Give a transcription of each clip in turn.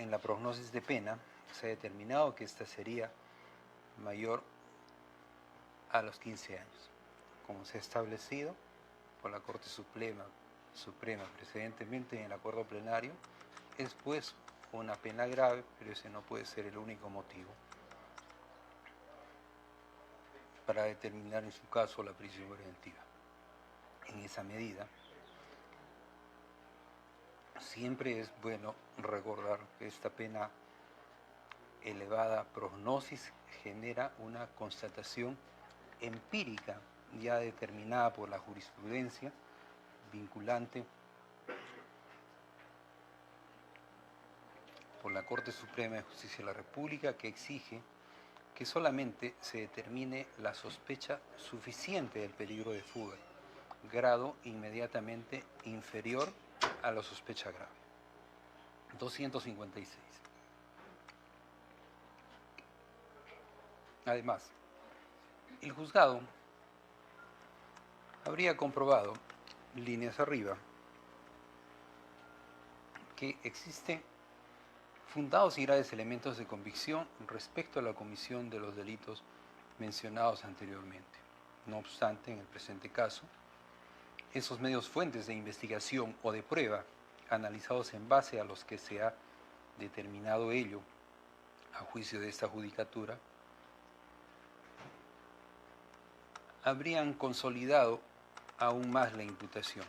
en la prognosis de pena se ha determinado que esta sería mayor a los 15 años, como se ha establecido por la Corte Suprema precedentemente en el acuerdo plenario. Es pues una pena grave, pero ese no puede ser el único motivo para determinar en su caso la prisión preventiva. En esa medida, siempre es bueno recordar que esta pena elevada prognosis genera una constatación empírica ya determinada por la jurisprudencia vinculante por la Corte Suprema de Justicia de la República, que exige que solamente se determine la sospecha suficiente del peligro de fuga, grado inmediatamente inferior a la sospecha grave. 256. Además, el juzgado habría comprobado, líneas arriba, que existen fundados y graves elementos de convicción respecto a la comisión de los delitos mencionados anteriormente. No obstante, en el presente caso, esos medios fuentes de investigación o de prueba, analizados en base a los que se ha determinado ello, a juicio de esta judicatura, habrían consolidado aún más la imputación.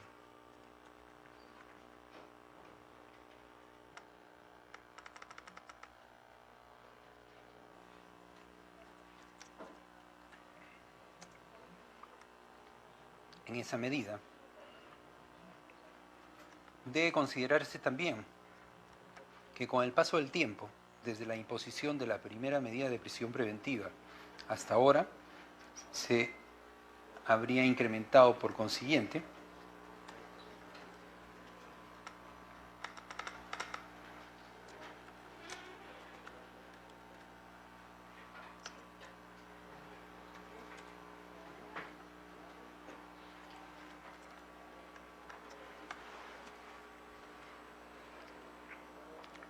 En esa medida, debe considerarse también que con el paso del tiempo, desde la imposición de la primera medida de prisión preventiva hasta ahora, se habría incrementado por consiguiente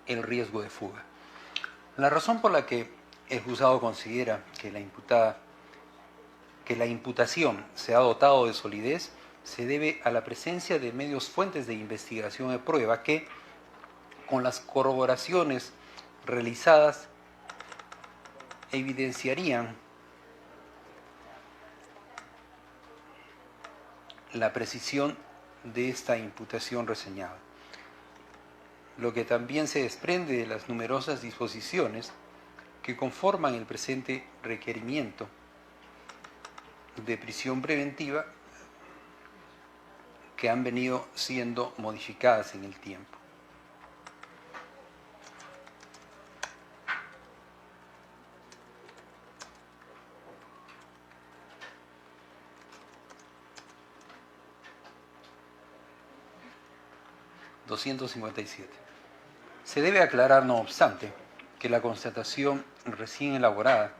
el riesgo de fuga. La razón por la que el juzgado considera que la imputación se ha dotado de solidez se debe a la presencia de medios fuentes de investigación de prueba que, con las corroboraciones realizadas, evidenciarían la precisión de esta imputación reseñada, lo que también se desprende de las numerosas disposiciones que conforman el presente requerimiento de prisión preventiva, que han venido siendo modificadas en el tiempo. Se debe aclarar, no obstante, que la constatación recién elaborada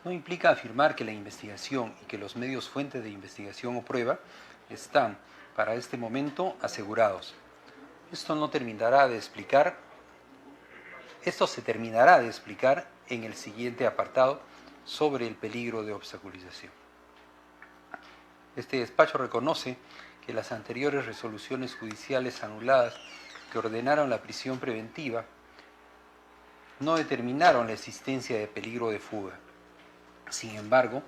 no implica afirmar que la investigación y que los medios fuentes de investigación o prueba están, para este momento, asegurados. Esto se terminará de explicar en el siguiente apartado sobre el peligro de obstaculización. Este despacho reconoce que las anteriores resoluciones judiciales anuladas que ordenaron la prisión preventiva no determinaron la existencia de peligro de fuga. Sin embargo,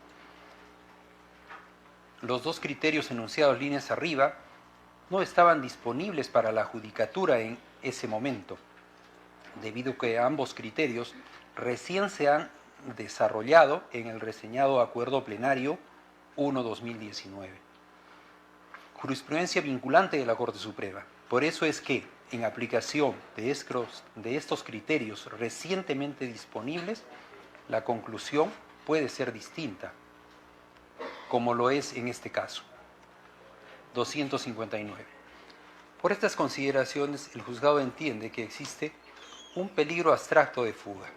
los dos criterios enunciados líneas arriba no estaban disponibles para la judicatura en ese momento, debido a que ambos criterios recién se han desarrollado en el reseñado Acuerdo Plenario 1/2019. Jurisprudencia vinculante de la Corte Suprema. Por eso es que, en aplicación de estos criterios recientemente disponibles, la conclusión puede ser distinta, como lo es en este caso. 259. Por estas consideraciones, el juzgado entiende que existe un peligro abstracto de fuga.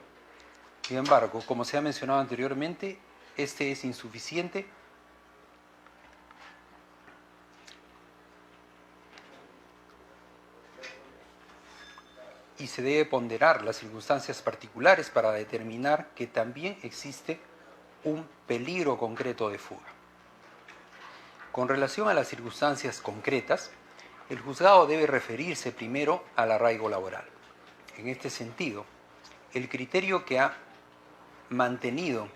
Sin embargo, como se ha mencionado anteriormente, este es insuficiente y se debe ponderar las circunstancias particulares para determinar que también existe un peligro concreto de fuga. Con relación a las circunstancias concretas, el juzgado debe referirse primero al arraigo laboral. En este sentido, el criterio que ha mantenido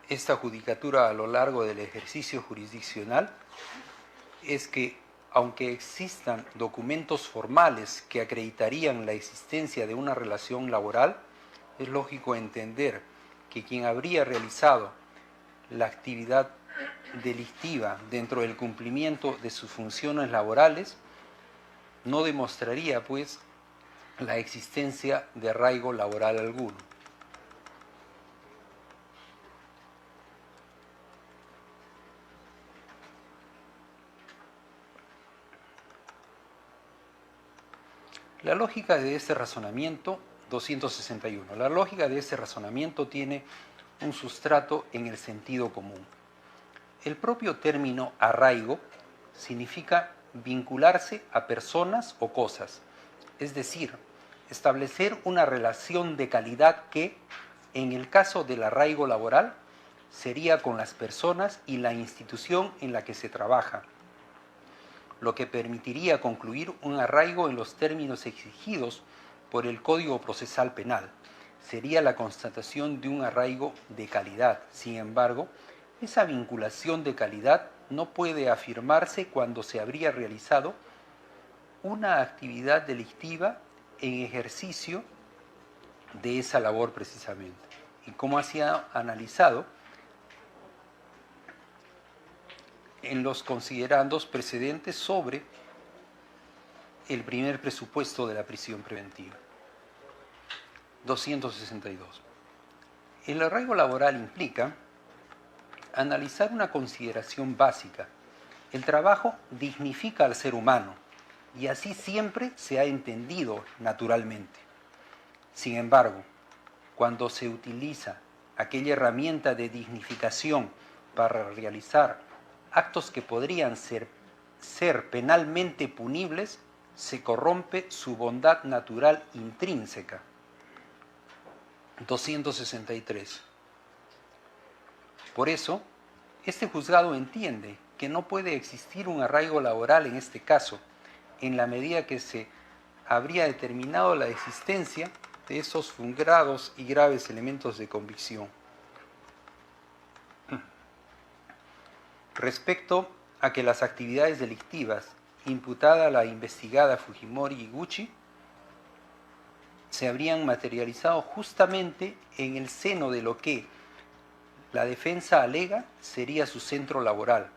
esta judicatura a lo largo del ejercicio jurisdiccional es que, aunque existan documentos formales que acreditarían la existencia de una relación laboral, es lógico entender que quien habría realizado la actividad delictiva dentro del cumplimiento de sus funciones laborales no demostraría, pues, la existencia de arraigo laboral alguno. La lógica de este razonamiento, 261, la lógica de este razonamiento tiene un sustrato en el sentido común. El propio término arraigo significa vincularse a personas o cosas, es decir, establecer una relación de calidad que, en el caso del arraigo laboral, sería con las personas y la institución en la que se trabaja, lo que permitiría concluir un arraigo en los términos exigidos por el Código Procesal Penal. Sería la constatación de un arraigo de calidad. Sin embargo, esa vinculación de calidad no puede afirmarse cuando se habría realizado una actividad delictiva en ejercicio de esa labor precisamente. Y como ha sido analizado en los considerandos precedentes sobre el primer presupuesto de la prisión preventiva. 262. El arraigo laboral implica analizar una consideración básica. El trabajo dignifica al ser humano y así siempre se ha entendido naturalmente. Sin embargo, cuando se utiliza aquella herramienta de dignificación para realizar actos que podrían ser penalmente punibles, se corrompe su bondad natural intrínseca. 263. Por eso, este juzgado entiende que no puede existir un arraigo laboral en este caso, en la medida que se habría determinado la existencia de esos fundados y graves elementos de convicción. Respecto a que las actividades delictivas imputadas a la investigada Fujimori Iguchi se habrían materializado justamente en el seno de lo que la defensa alega sería su centro laboral,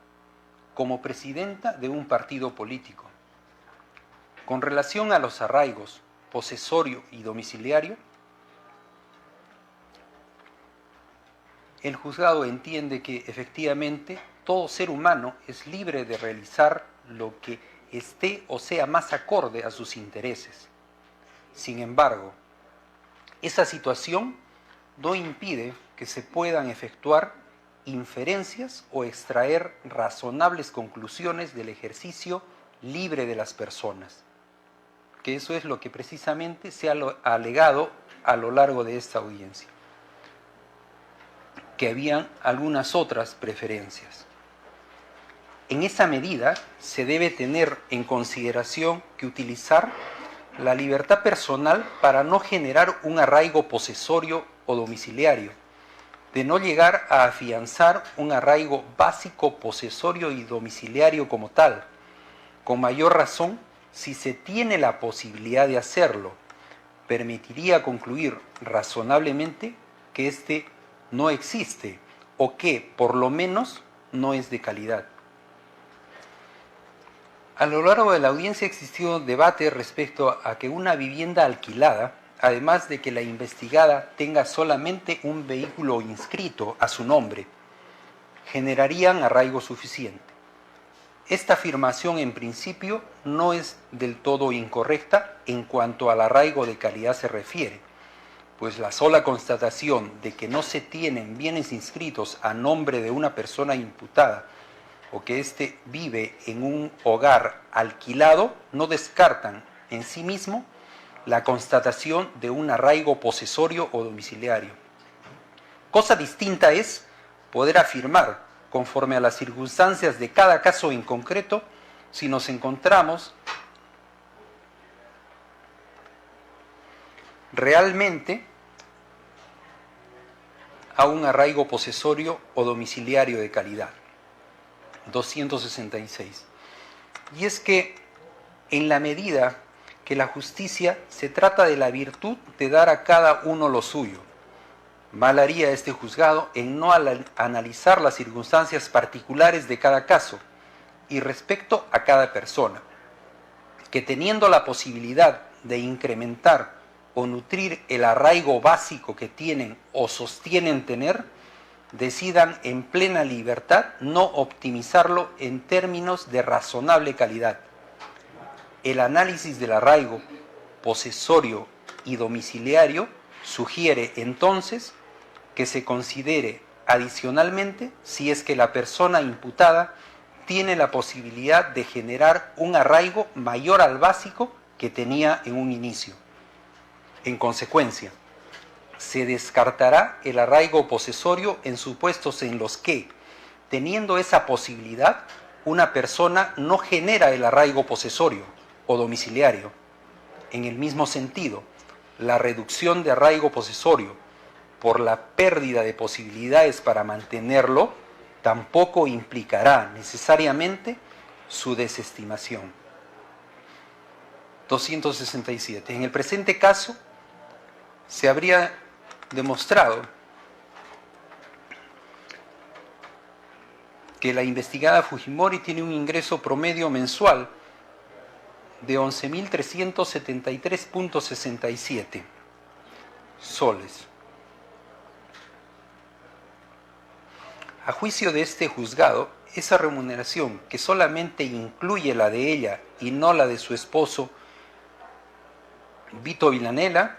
como presidenta de un partido político. Con relación a los arraigos posesorio y domiciliario, el juzgado entiende que efectivamente todo ser humano es libre de realizar lo que esté o sea más acorde a sus intereses. Sin embargo, esa situación no impide que se puedan efectuar inferencias o extraer razonables conclusiones del ejercicio libre de las personas, que eso es lo que precisamente se ha alegado a lo largo de esta audiencia, que habían algunas otras preferencias. En esa medida se debe tener en consideración que utilizar la libertad personal para no generar un arraigo posesorio o domiciliario, de no llegar a afianzar un arraigo básico, posesorio y domiciliario como tal, con mayor razón si se tiene la posibilidad de hacerlo, permitiría concluir razonablemente que éste no existe o que, por lo menos, no es de calidad. A lo largo de la audiencia ha existido debate respecto a que una vivienda alquilada, además de que la investigada tenga solamente un vehículo inscrito a su nombre, generarían arraigo suficiente. Esta afirmación en principio no es del todo incorrecta en cuanto al arraigo de calidad se refiere, pues la sola constatación de que no se tienen bienes inscritos a nombre de una persona imputada o que éste vive en un hogar alquilado, no descartan en sí mismo la constatación de un arraigo posesorio o domiciliario. Cosa distinta es poder afirmar, conforme a las circunstancias de cada caso en concreto, si nos encontramos realmente a un arraigo posesorio o domiciliario de calidad. 266. Y es que en la medida que la justicia se trata de la virtud de dar a cada uno lo suyo, mal haría este juzgado en no analizar las circunstancias particulares de cada caso y respecto a cada persona, que teniendo la posibilidad de incrementar o nutrir el arraigo básico que tienen o sostienen tener, decidan en plena libertad no optimizarlo en términos de razonable calidad. El análisis del arraigo posesorio y domiciliario sugiere entonces que se considere adicionalmente si es que la persona imputada tiene la posibilidad de generar un arraigo mayor al básico que tenía en un inicio. En consecuencia, se descartará el arraigo posesorio en supuestos en los que, teniendo esa posibilidad, una persona no genera el arraigo posesorio o domiciliario. En el mismo sentido, la reducción de arraigo posesorio por la pérdida de posibilidades para mantenerlo tampoco implicará necesariamente su desestimación. 267. En el presente caso, se habría demostrado que la investigada Fujimori tiene un ingreso promedio mensual de 11.373.67 soles. A juicio de este juzgado, esa remuneración, que solamente incluye la de ella y no la de su esposo Vito Villanella,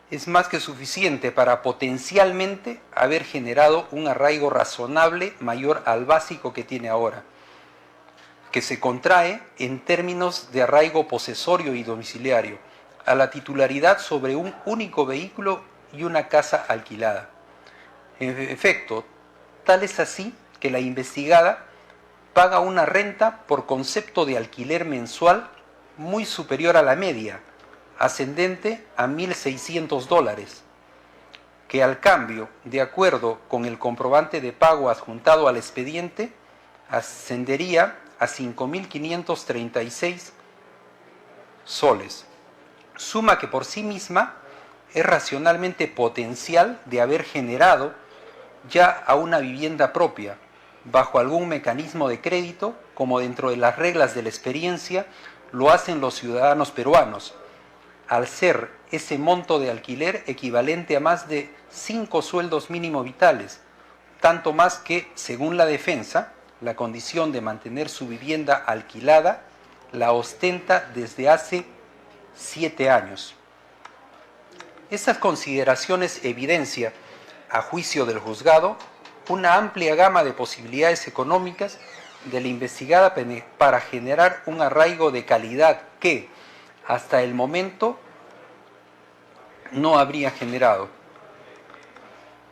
es más que suficiente para potencialmente haber generado un arraigo razonable mayor al básico que tiene ahora, que se contrae en términos de arraigo posesorio y domiciliario a la titularidad sobre un único vehículo y una casa alquilada. En efecto, tal es así que la investigada paga una renta por concepto de alquiler mensual muy superior a la media, ascendente a $1.600, que al cambio, de acuerdo con el comprobante de pago adjuntado al expediente, ascendería a 5.536 soles, suma que por sí misma es racionalmente potencial de haber generado ya a una vivienda propia, bajo algún mecanismo de crédito, como dentro de las reglas de la experiencia lo hacen los ciudadanos peruanos, al ser ese monto de alquiler equivalente a más de 5 sueldos mínimos vitales, tanto más que, según la defensa, la condición de mantener su vivienda alquilada la ostenta desde hace 7 años. Estas consideraciones evidencian, a juicio del juzgado, una amplia gama de posibilidades económicas de la investigada para generar un arraigo de calidad que, hasta el momento, no habría generado.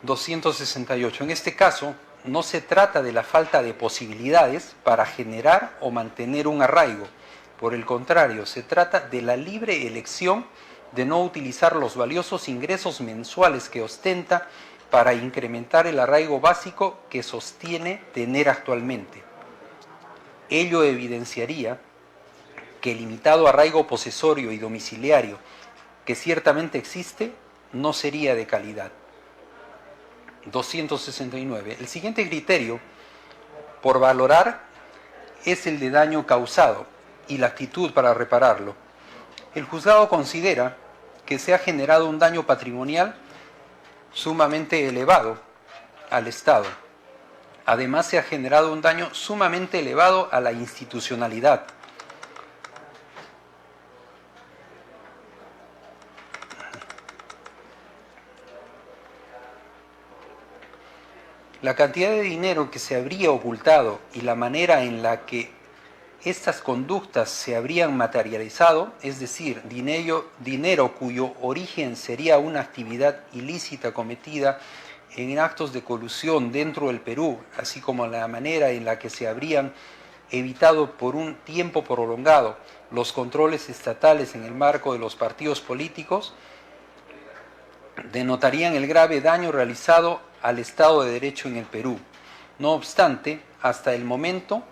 268. En este caso, no se trata de la falta de posibilidades para generar o mantener un arraigo. Por el contrario, se trata de la libre elección de no utilizar los valiosos ingresos mensuales que ostenta para incrementar el arraigo básico que sostiene tener actualmente. Ello evidenciaría que el limitado arraigo posesorio y domiciliario que ciertamente existe no sería de calidad. 269. El siguiente criterio por valorar es el de daño causado y la actitud para repararlo. El juzgado considera que se ha generado un daño patrimonial sumamente elevado al Estado. Además, se ha generado un daño sumamente elevado a la institucionalidad. La cantidad de dinero que se habría ocultado y la manera en la que estas conductas se habrían materializado, es decir, dinero cuyo origen sería una actividad ilícita cometida en actos de colusión dentro del Perú, así como la manera en la que se habrían evitado por un tiempo prolongado los controles estatales en el marco de los partidos políticos, denotarían el grave daño realizado al Estado de Derecho en el Perú. No obstante, hasta el momento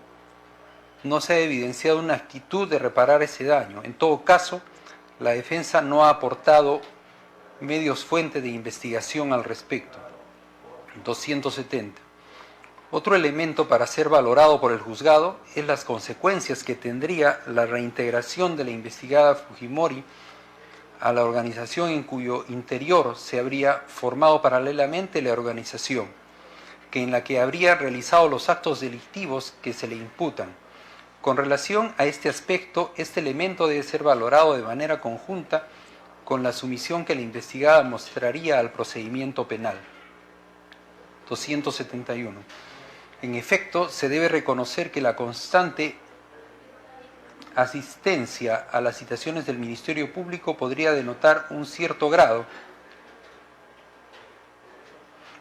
no se ha evidenciado una actitud de reparar ese daño. En todo caso, la defensa no ha aportado medios fuentes de investigación al respecto. 270. Otro elemento para ser valorado por el juzgado es las consecuencias que tendría la reintegración de la investigada Fujimori a la organización en cuyo interior se habría formado paralelamente la organización, en la que habría realizado los actos delictivos que se le imputan. Con relación a este aspecto, este elemento debe ser valorado de manera conjunta con la sumisión que la investigada mostraría al procedimiento penal. 271. En efecto, se debe reconocer que la constante asistencia a las citaciones del Ministerio Público podría denotar un cierto grado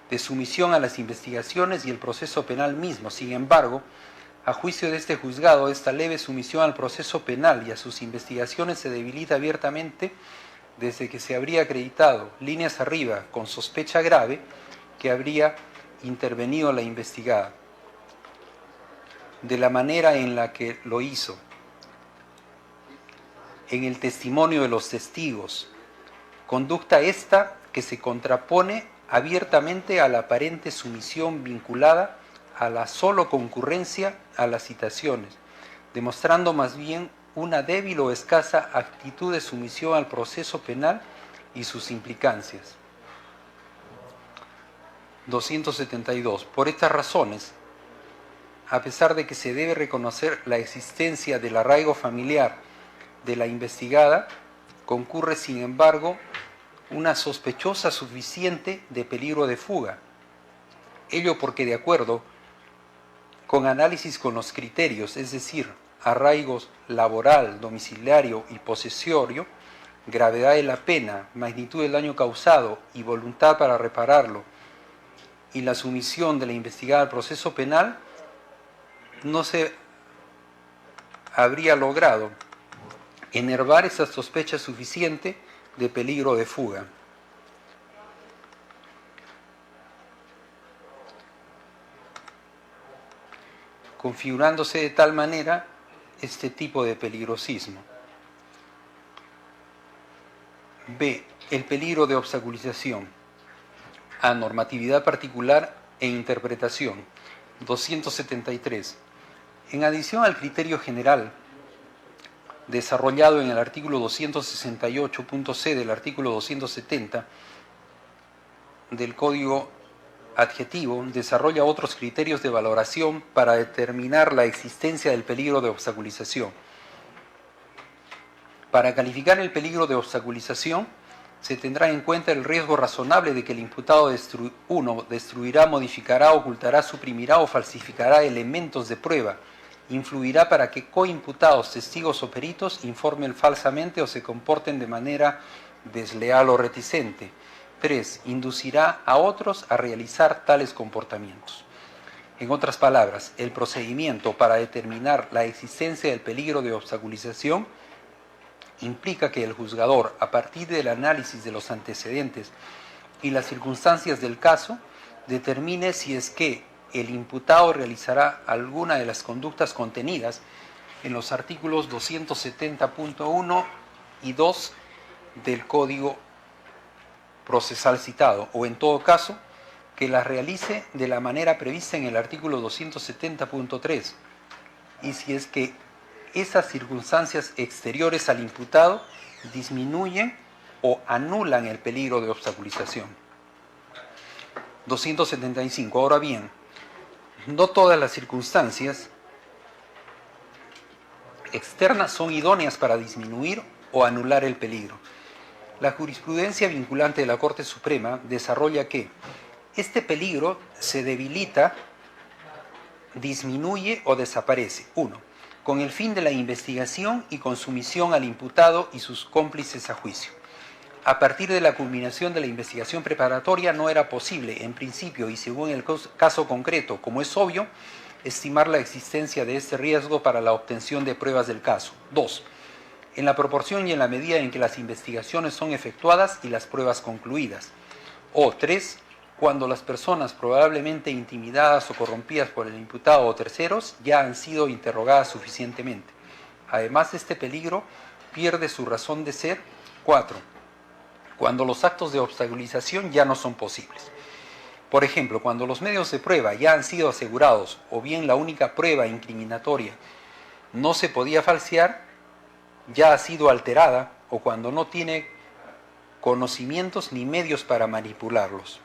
de sumisión a las investigaciones y el proceso penal mismo. Sin embargo, a juicio de este juzgado, esta leve sumisión al proceso penal y a sus investigaciones se debilita abiertamente desde que se habría acreditado, líneas arriba, con sospecha grave, que habría intervenido la investigada, de la manera en la que lo hizo, en el testimonio de los testigos, conducta esta que se contrapone abiertamente a la aparente sumisión vinculada a la solo concurrencia a las citaciones, demostrando más bien una débil o escasa actitud de sumisión al proceso penal y sus implicancias. 272. Por estas razones, a pesar de que se debe reconocer la existencia del arraigo familiar de la investigada, concurre sin embargo una sospechosa suficiente de peligro de fuga. Ello porque de acuerdo con análisis con los criterios, es decir, arraigos laboral, domiciliario y posesorio, gravedad de la pena, magnitud del daño causado y voluntad para repararlo, y la sumisión de la investigada al proceso penal, no se habría logrado enervar esa sospecha suficiente de peligro de fuga. Configurándose de tal manera este tipo de peligrosismo. B. El peligro de obstaculización. A. Normatividad particular e interpretación. 273. En adición al criterio general desarrollado en el artículo 268.c del artículo 270 del Código Adjetivo, desarrolla otros criterios de valoración para determinar la existencia del peligro de obstaculización. Para calificar el peligro de obstaculización, se tendrá en cuenta el riesgo razonable de que el imputado 1. Destruirá, modificará, ocultará, suprimirá o falsificará elementos de prueba, influirá para que coimputados, testigos o peritos informen falsamente o se comporten de manera desleal o reticente. 3. Inducirá a otros a realizar tales comportamientos. En otras palabras, el procedimiento para determinar la existencia del peligro de obstaculización implica que el juzgador, a partir del análisis de los antecedentes y las circunstancias del caso, determine si es que el imputado realizará alguna de las conductas contenidas en los artículos 270.1 y 2 del Código Procesal citado, o en todo caso, que las realice de la manera prevista en el artículo 270.3, y si es que esas circunstancias exteriores al imputado disminuyen o anulan el peligro de obstaculización. 275. Ahora bien, no todas las circunstancias externas son idóneas para disminuir o anular el peligro. La jurisprudencia vinculante de la Corte Suprema desarrolla que, Este peligro se debilita, disminuye o desaparece. 1. Con el fin de la investigación y con sumisión al imputado y sus cómplices a juicio. A partir de la culminación de la investigación preparatoria no era posible, en principio y según el caso concreto, como es obvio, estimar la existencia de este riesgo para la obtención de pruebas del caso. 2. En la proporción y en la medida en que las investigaciones son efectuadas y las pruebas concluidas. O 3. Cuando las personas probablemente intimidadas o corrompidas por el imputado o terceros ya han sido interrogadas suficientemente. Además, este peligro pierde su razón de ser. 4. Cuando los actos de obstaculización ya no son posibles. Por ejemplo, cuando los medios de prueba ya han sido asegurados o bien la única prueba incriminatoria no se podía falsear, ya ha sido alterada o cuando no tiene conocimientos ni medios para manipularlos.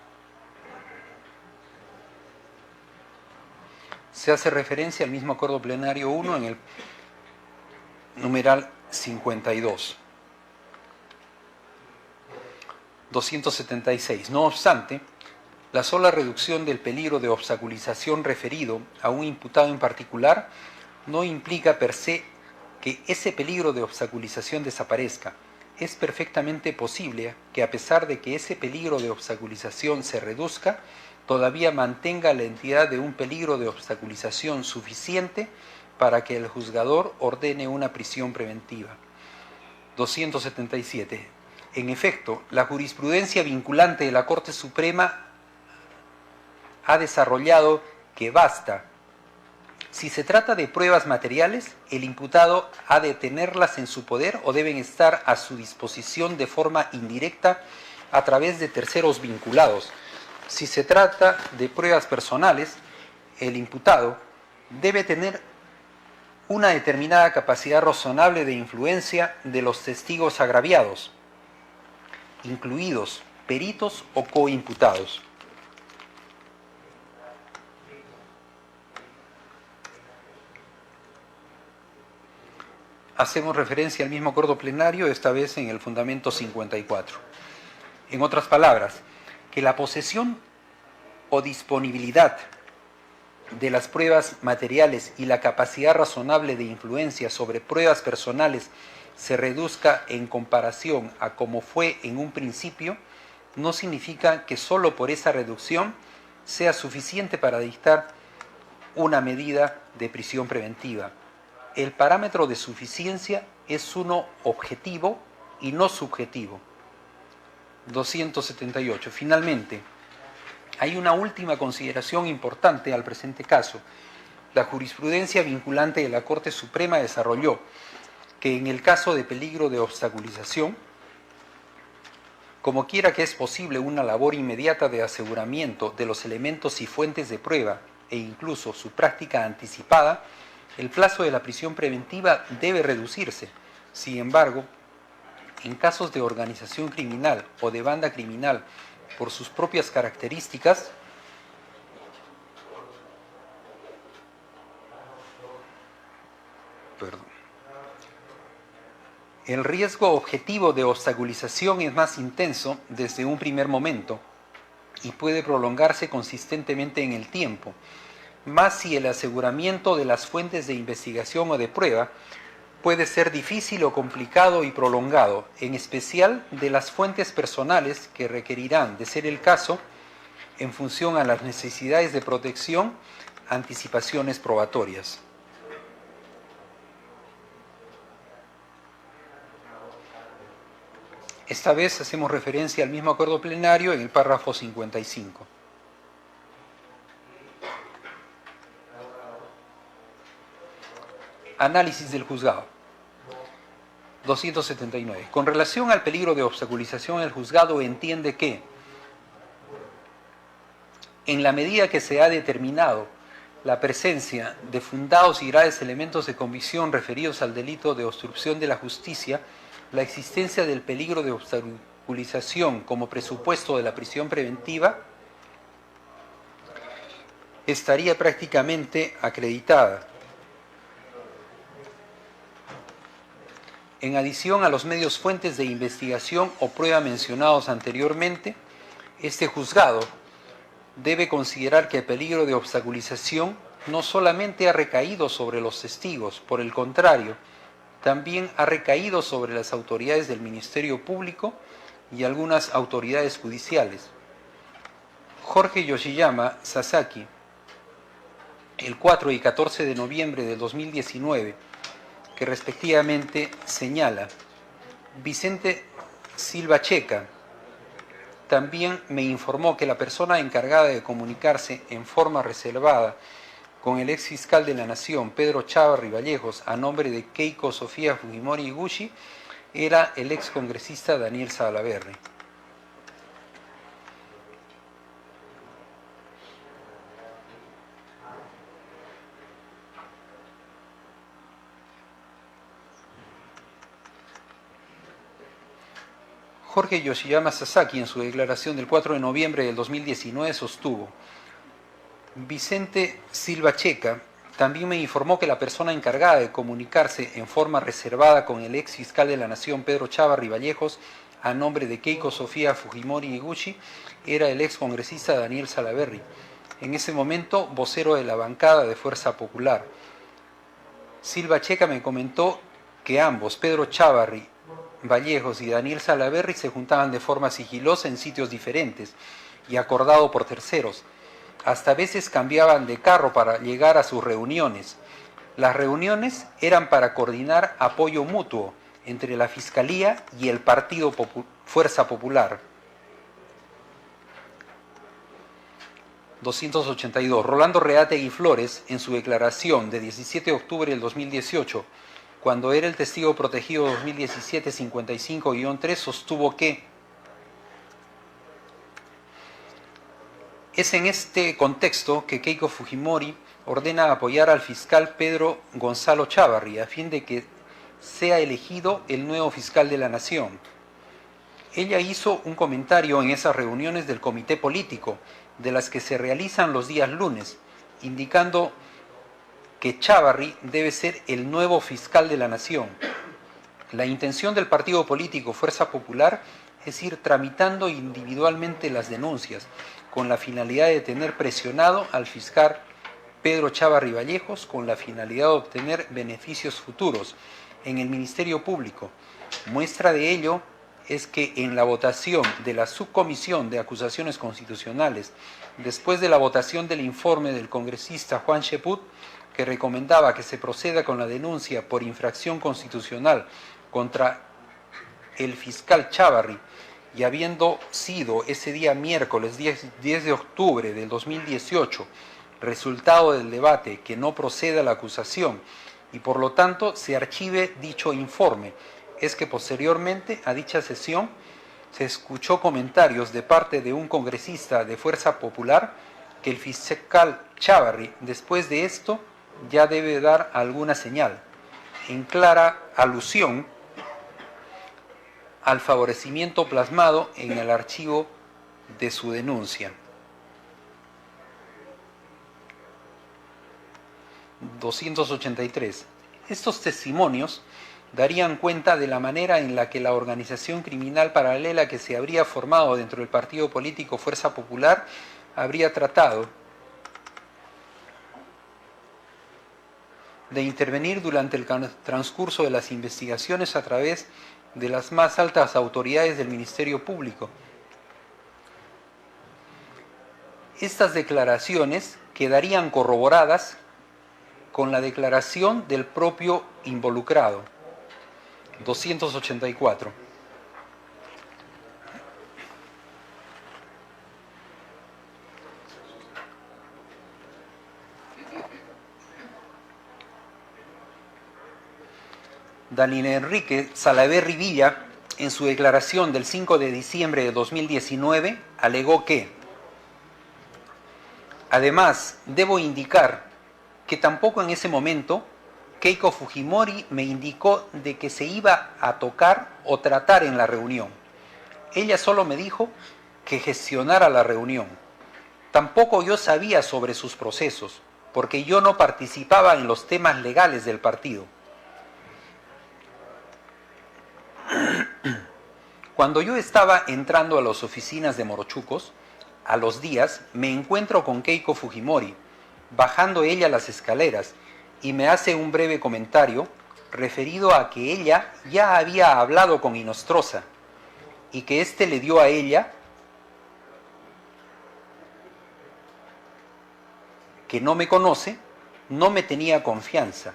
Se hace referencia al mismo acuerdo plenario 1 en el numeral 52. 276. No obstante, la sola reducción del peligro de obstaculización referido a un imputado en particular no implica per se que ese peligro de obstaculización desaparezca. Es perfectamente posible que a pesar de que ese peligro de obstaculización se reduzca, todavía mantenga la entidad de un peligro de obstaculización suficiente para que el juzgador ordene una prisión preventiva. 277. En efecto, la jurisprudencia vinculante de la Corte Suprema ha desarrollado que basta. Si se trata de pruebas materiales, el imputado ha de tenerlas en su poder o deben estar a su disposición de forma indirecta a través de terceros vinculados. Si se trata de pruebas personales, el imputado debe tener una determinada capacidad razonable de influencia de los testigos agraviados, incluidos peritos o coimputados. Hacemos referencia al mismo acuerdo plenario, esta vez en el fundamento 54. En otras palabras, que la posesión o disponibilidad de las pruebas materiales y la capacidad razonable de influencia sobre pruebas personales se reduzca en comparación a como fue en un principio, no significa que solo por esa reducción sea suficiente para dictar una medida de prisión preventiva. El parámetro de suficiencia es uno objetivo y no subjetivo. 278. Finalmente, hay una última consideración importante al presente caso. La jurisprudencia vinculante de la Corte Suprema desarrolló que en el caso de peligro de obstaculización, como quiera que es posible una labor inmediata de aseguramiento de los elementos y fuentes de prueba e incluso su práctica anticipada, el plazo de la prisión preventiva debe reducirse. Sin embargo, en casos de organización criminal o de banda criminal por sus propias características, el riesgo objetivo de obstaculización es más intenso desde un primer momento y puede prolongarse consistentemente en el tiempo, más si el aseguramiento de las fuentes de investigación o de prueba puede ser difícil o complicado y prolongado, en especial de las fuentes personales que requerirán, de ser el caso, en función a las necesidades de protección, anticipaciones probatorias. Esta vez hacemos referencia al mismo acuerdo plenario en el párrafo 55. Análisis del juzgado. 279. Con relación al peligro de obstaculización, el juzgado entiende que, en la medida que se ha determinado la presencia de fundados y graves elementos de convicción referidos al delito de obstrucción de la justicia, la existencia del peligro de obstaculización como presupuesto de la prisión preventiva estaría prácticamente acreditada. En adición a los medios fuentes de investigación o prueba mencionados anteriormente, este juzgado debe considerar que el peligro de obstaculización no solamente ha recaído sobre los testigos, por el contrario, también ha recaído sobre las autoridades del Ministerio Público y algunas autoridades judiciales. Jorge Yoshiyama Sasaki, el 4 y 14 de noviembre del 2019, que respectivamente señala: Vicente Silva Checa también me informó que la persona encargada de comunicarse en forma reservada con el ex fiscal de la Nación, Pedro Chávarri Vallejos, a nombre de Keiko Sofía Fujimori Iguchi, era el ex congresista Daniel Salaverry. Jorge Yoshiyama Sasaki, en su declaración del 4 de noviembre del 2019, sostuvo: Vicente Silva Checa también me informó que la persona encargada de comunicarse en forma reservada con el ex fiscal de la Nación, Pedro Chávarri Vallejos, a nombre de Keiko Sofía Fujimori Iguchi, era el ex congresista Daniel Salaverry, en ese momento vocero de la bancada de Fuerza Popular. Silva Checa me comentó que ambos, Pedro Chávarri Vallejos y Daniel Salaverry, se juntaban de forma sigilosa en sitios diferentes y acordado por terceros. Hasta a veces cambiaban de carro para llegar a sus reuniones. Las reuniones eran para coordinar apoyo mutuo entre la Fiscalía y el Partido Fuerza Popular. 282. Rolando Reategui Flores, en su declaración de 17 de octubre del 2018, cuando era el testigo protegido 2017-55-3, sostuvo que es en este contexto que Keiko Fujimori ordena apoyar al fiscal Pedro Gonzalo Chávarri a fin de que sea elegido el nuevo fiscal de la Nación. Ella hizo un comentario en esas reuniones del comité político, de las que se realizan los días lunes, indicando que Chávarri debe ser el nuevo fiscal de la Nación. La intención del partido político Fuerza Popular es ir tramitando individualmente las denuncias, con la finalidad de tener presionado al fiscal Pedro Chávarri Vallejos, con la finalidad de obtener beneficios futuros en el Ministerio Público. Muestra de ello es que en la votación de la Subcomisión de Acusaciones Constitucionales, después de la votación del informe del congresista Juan Cheput, que recomendaba que se proceda con la denuncia por infracción constitucional contra el fiscal Chávarri, y habiendo sido ese día miércoles 10 de octubre del 2018 resultado del debate que no proceda la acusación y por lo tanto se archive dicho informe, es que posteriormente a dicha sesión se escuchó comentarios de parte de un congresista de Fuerza Popular que el fiscal Chávarri, después de esto, ya debe dar alguna señal, en clara alusión al favorecimiento plasmado en el archivo de su denuncia. 283. Estos testimonios darían cuenta de la manera en la que la organización criminal paralela que se habría formado dentro del partido político Fuerza Popular habría tratado de intervenir durante el transcurso de las investigaciones a través de las más altas autoridades del Ministerio Público. Estas declaraciones quedarían corroboradas con la declaración del propio involucrado. 284. Daniel Enrique Salaverry Villa, en su declaración del 5 de diciembre de 2019, alegó que: además, debo indicar que tampoco en ese momento Keiko Fujimori me indicó de que se iba a tocar o tratar en la reunión. Ella solo me dijo que gestionara la reunión. Tampoco yo sabía sobre sus procesos, porque yo no participaba en los temas legales del partido. Cuando yo estaba entrando a las oficinas de Morochucos, a los días, me encuentro con Keiko Fujimori, bajando ella las escaleras, y me hace un breve comentario referido a que ella ya había hablado con Inostroza y que éste le dio a ella, que no me conoce, no me tenía confianza.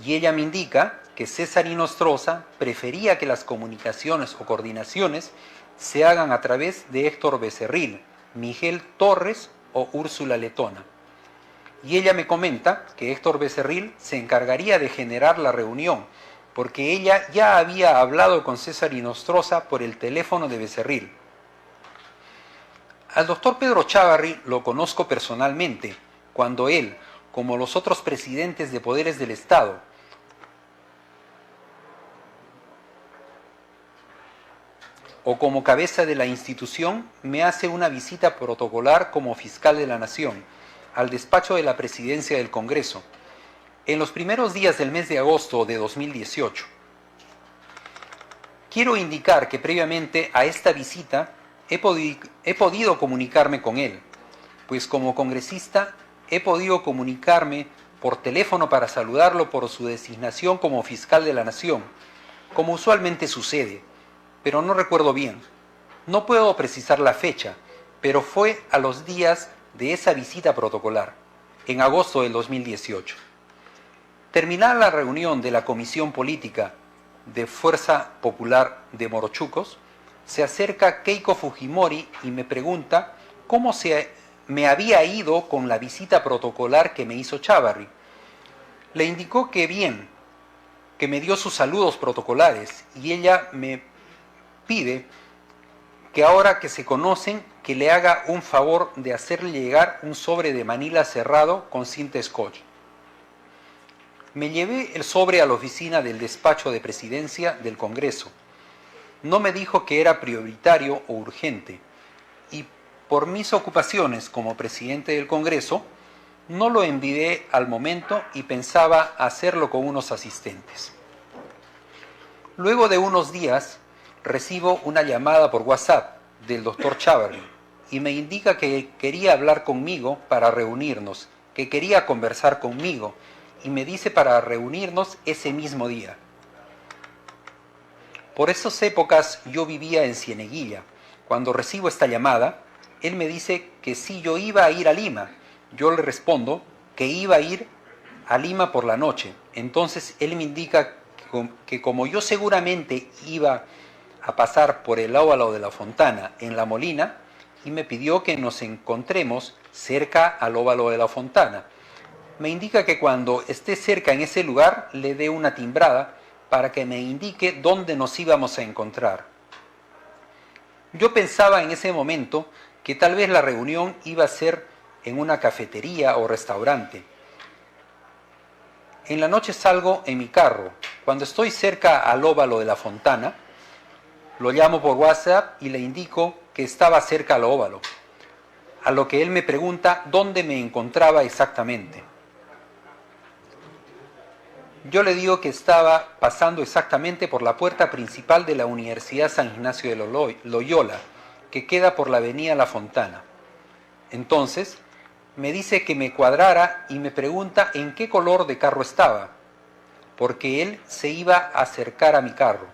Y ella me indica que César Inostroza prefería que las comunicaciones o coordinaciones se hagan a través de Héctor Becerril, Miguel Torres o Úrsula Letona. Y ella me comenta que Héctor Becerril se encargaría de generar la reunión, porque ella ya había hablado con César Inostroza por el teléfono de Becerril. Al doctor Pedro Chávarri lo conozco personalmente, cuando él, como los otros presidentes de poderes del Estado, o como cabeza de la institución, me hace una visita protocolar como fiscal de la Nación al despacho de la Presidencia del Congreso, en los primeros días del mes de agosto de 2018. Quiero indicar que previamente a esta visita he podido comunicarme con él, pues como congresista he podido comunicarme por teléfono para saludarlo por su designación como fiscal de la Nación, como usualmente sucede, pero no recuerdo bien. No puedo precisar la fecha, pero fue a los días de esa visita protocolar, en agosto del 2018. Terminada la reunión de la Comisión Política de Fuerza Popular de Morochucos, se acerca Keiko Fujimori y me pregunta cómo me había ido con la visita protocolar que me hizo Chávarri. Le indicó que bien, que me dio sus saludos protocolares, y ella me pide que ahora que se conocen, que le haga un favor de hacerle llegar un sobre de Manila cerrado con cinta scotch. Me llevé el sobre a la oficina del despacho de presidencia del Congreso. No me dijo que era prioritario o urgente, y por mis ocupaciones como presidente del Congreso, no lo envié al momento y pensaba hacerlo con unos asistentes. Luego de unos días, recibo una llamada por WhatsApp del doctor Chávarri y me indica que quería hablar conmigo para reunirnos, que quería conversar conmigo, y me dice para reunirnos ese mismo día. Por esas épocas yo vivía en Cieneguilla. Cuando recibo esta llamada, él me dice que si yo iba a ir a Lima. Yo le respondo que iba a ir a Lima por la noche. Entonces él me indica que como yo seguramente iba a pasar por el óvalo de la Fontana en La Molina, y me pidió que nos encontremos cerca al óvalo de la Fontana. Me indica que cuando esté cerca en ese lugar le dé una timbrada para que me indique dónde nos íbamos a encontrar. Yo pensaba en ese momento que tal vez la reunión iba a ser en una cafetería o restaurante. En la noche salgo en mi carro. Cuando estoy cerca al óvalo de la Fontana, lo llamo por WhatsApp y le indico que estaba cerca al óvalo, a lo que él me pregunta dónde me encontraba exactamente. Yo le digo que estaba pasando exactamente por la puerta principal de la Universidad San Ignacio de Loyola, que queda por la avenida La Fontana. Entonces, me dice que me cuadrara y me pregunta en qué color de carro estaba, porque él se iba a acercar a mi carro.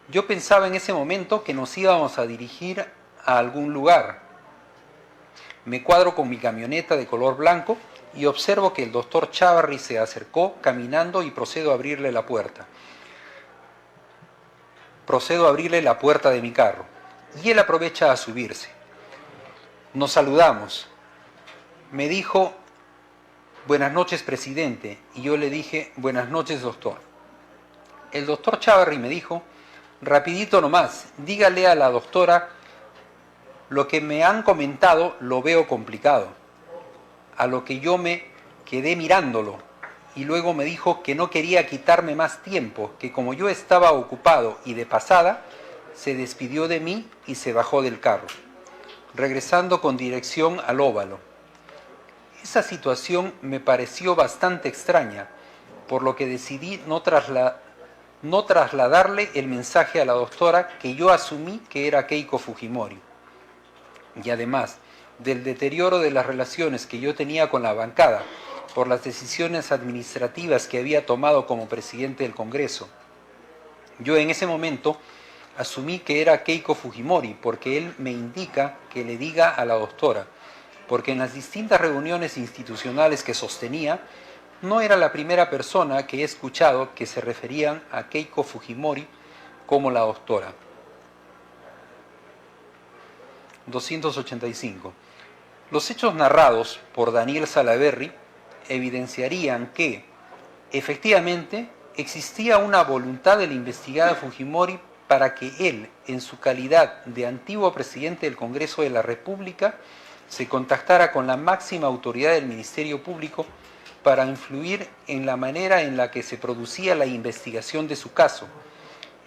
Yo pensaba en ese momento que nos íbamos a dirigir a algún lugar. Me cuadro con mi camioneta de color blanco y observo que el doctor Chávarri se acercó caminando y procedo a abrirle la puerta. Procedo a abrirle la puerta de mi carro y él aprovecha a subirse. Nos saludamos. Me dijo, buenas noches, presidente, y yo le dije, buenas noches, doctor. El doctor Chávarri me dijo, rapidito nomás, dígale a la doctora, lo que me han comentado lo veo complicado. A lo que yo me quedé mirándolo y luego me dijo que no quería quitarme más tiempo, que como yo estaba ocupado y de pasada, se despidió de mí y se bajó del carro, regresando con dirección al óvalo. Esa situación me pareció bastante extraña, por lo que decidí no trasladarle el mensaje a la doctora, que yo asumí que era Keiko Fujimori. y además del deterioro de las relaciones que yo tenía con la bancada por las decisiones administrativas que había tomado como presidente del Congreso, yo en ese momento asumí que era Keiko Fujimori porque él me indica que le diga a la doctora, porque en las distintas reuniones institucionales que sostenía, no era la primera persona que he escuchado que se referían a Keiko Fujimori como la doctora. 285. Los hechos narrados por Daniel Salaverry evidenciarían que, efectivamente, existía una voluntad de la investigada Fujimori para que él, en su calidad de antiguo presidente del Congreso de la República, se contactara con la máxima autoridad del Ministerio Público para influir en la manera en la que se producía la investigación de su caso.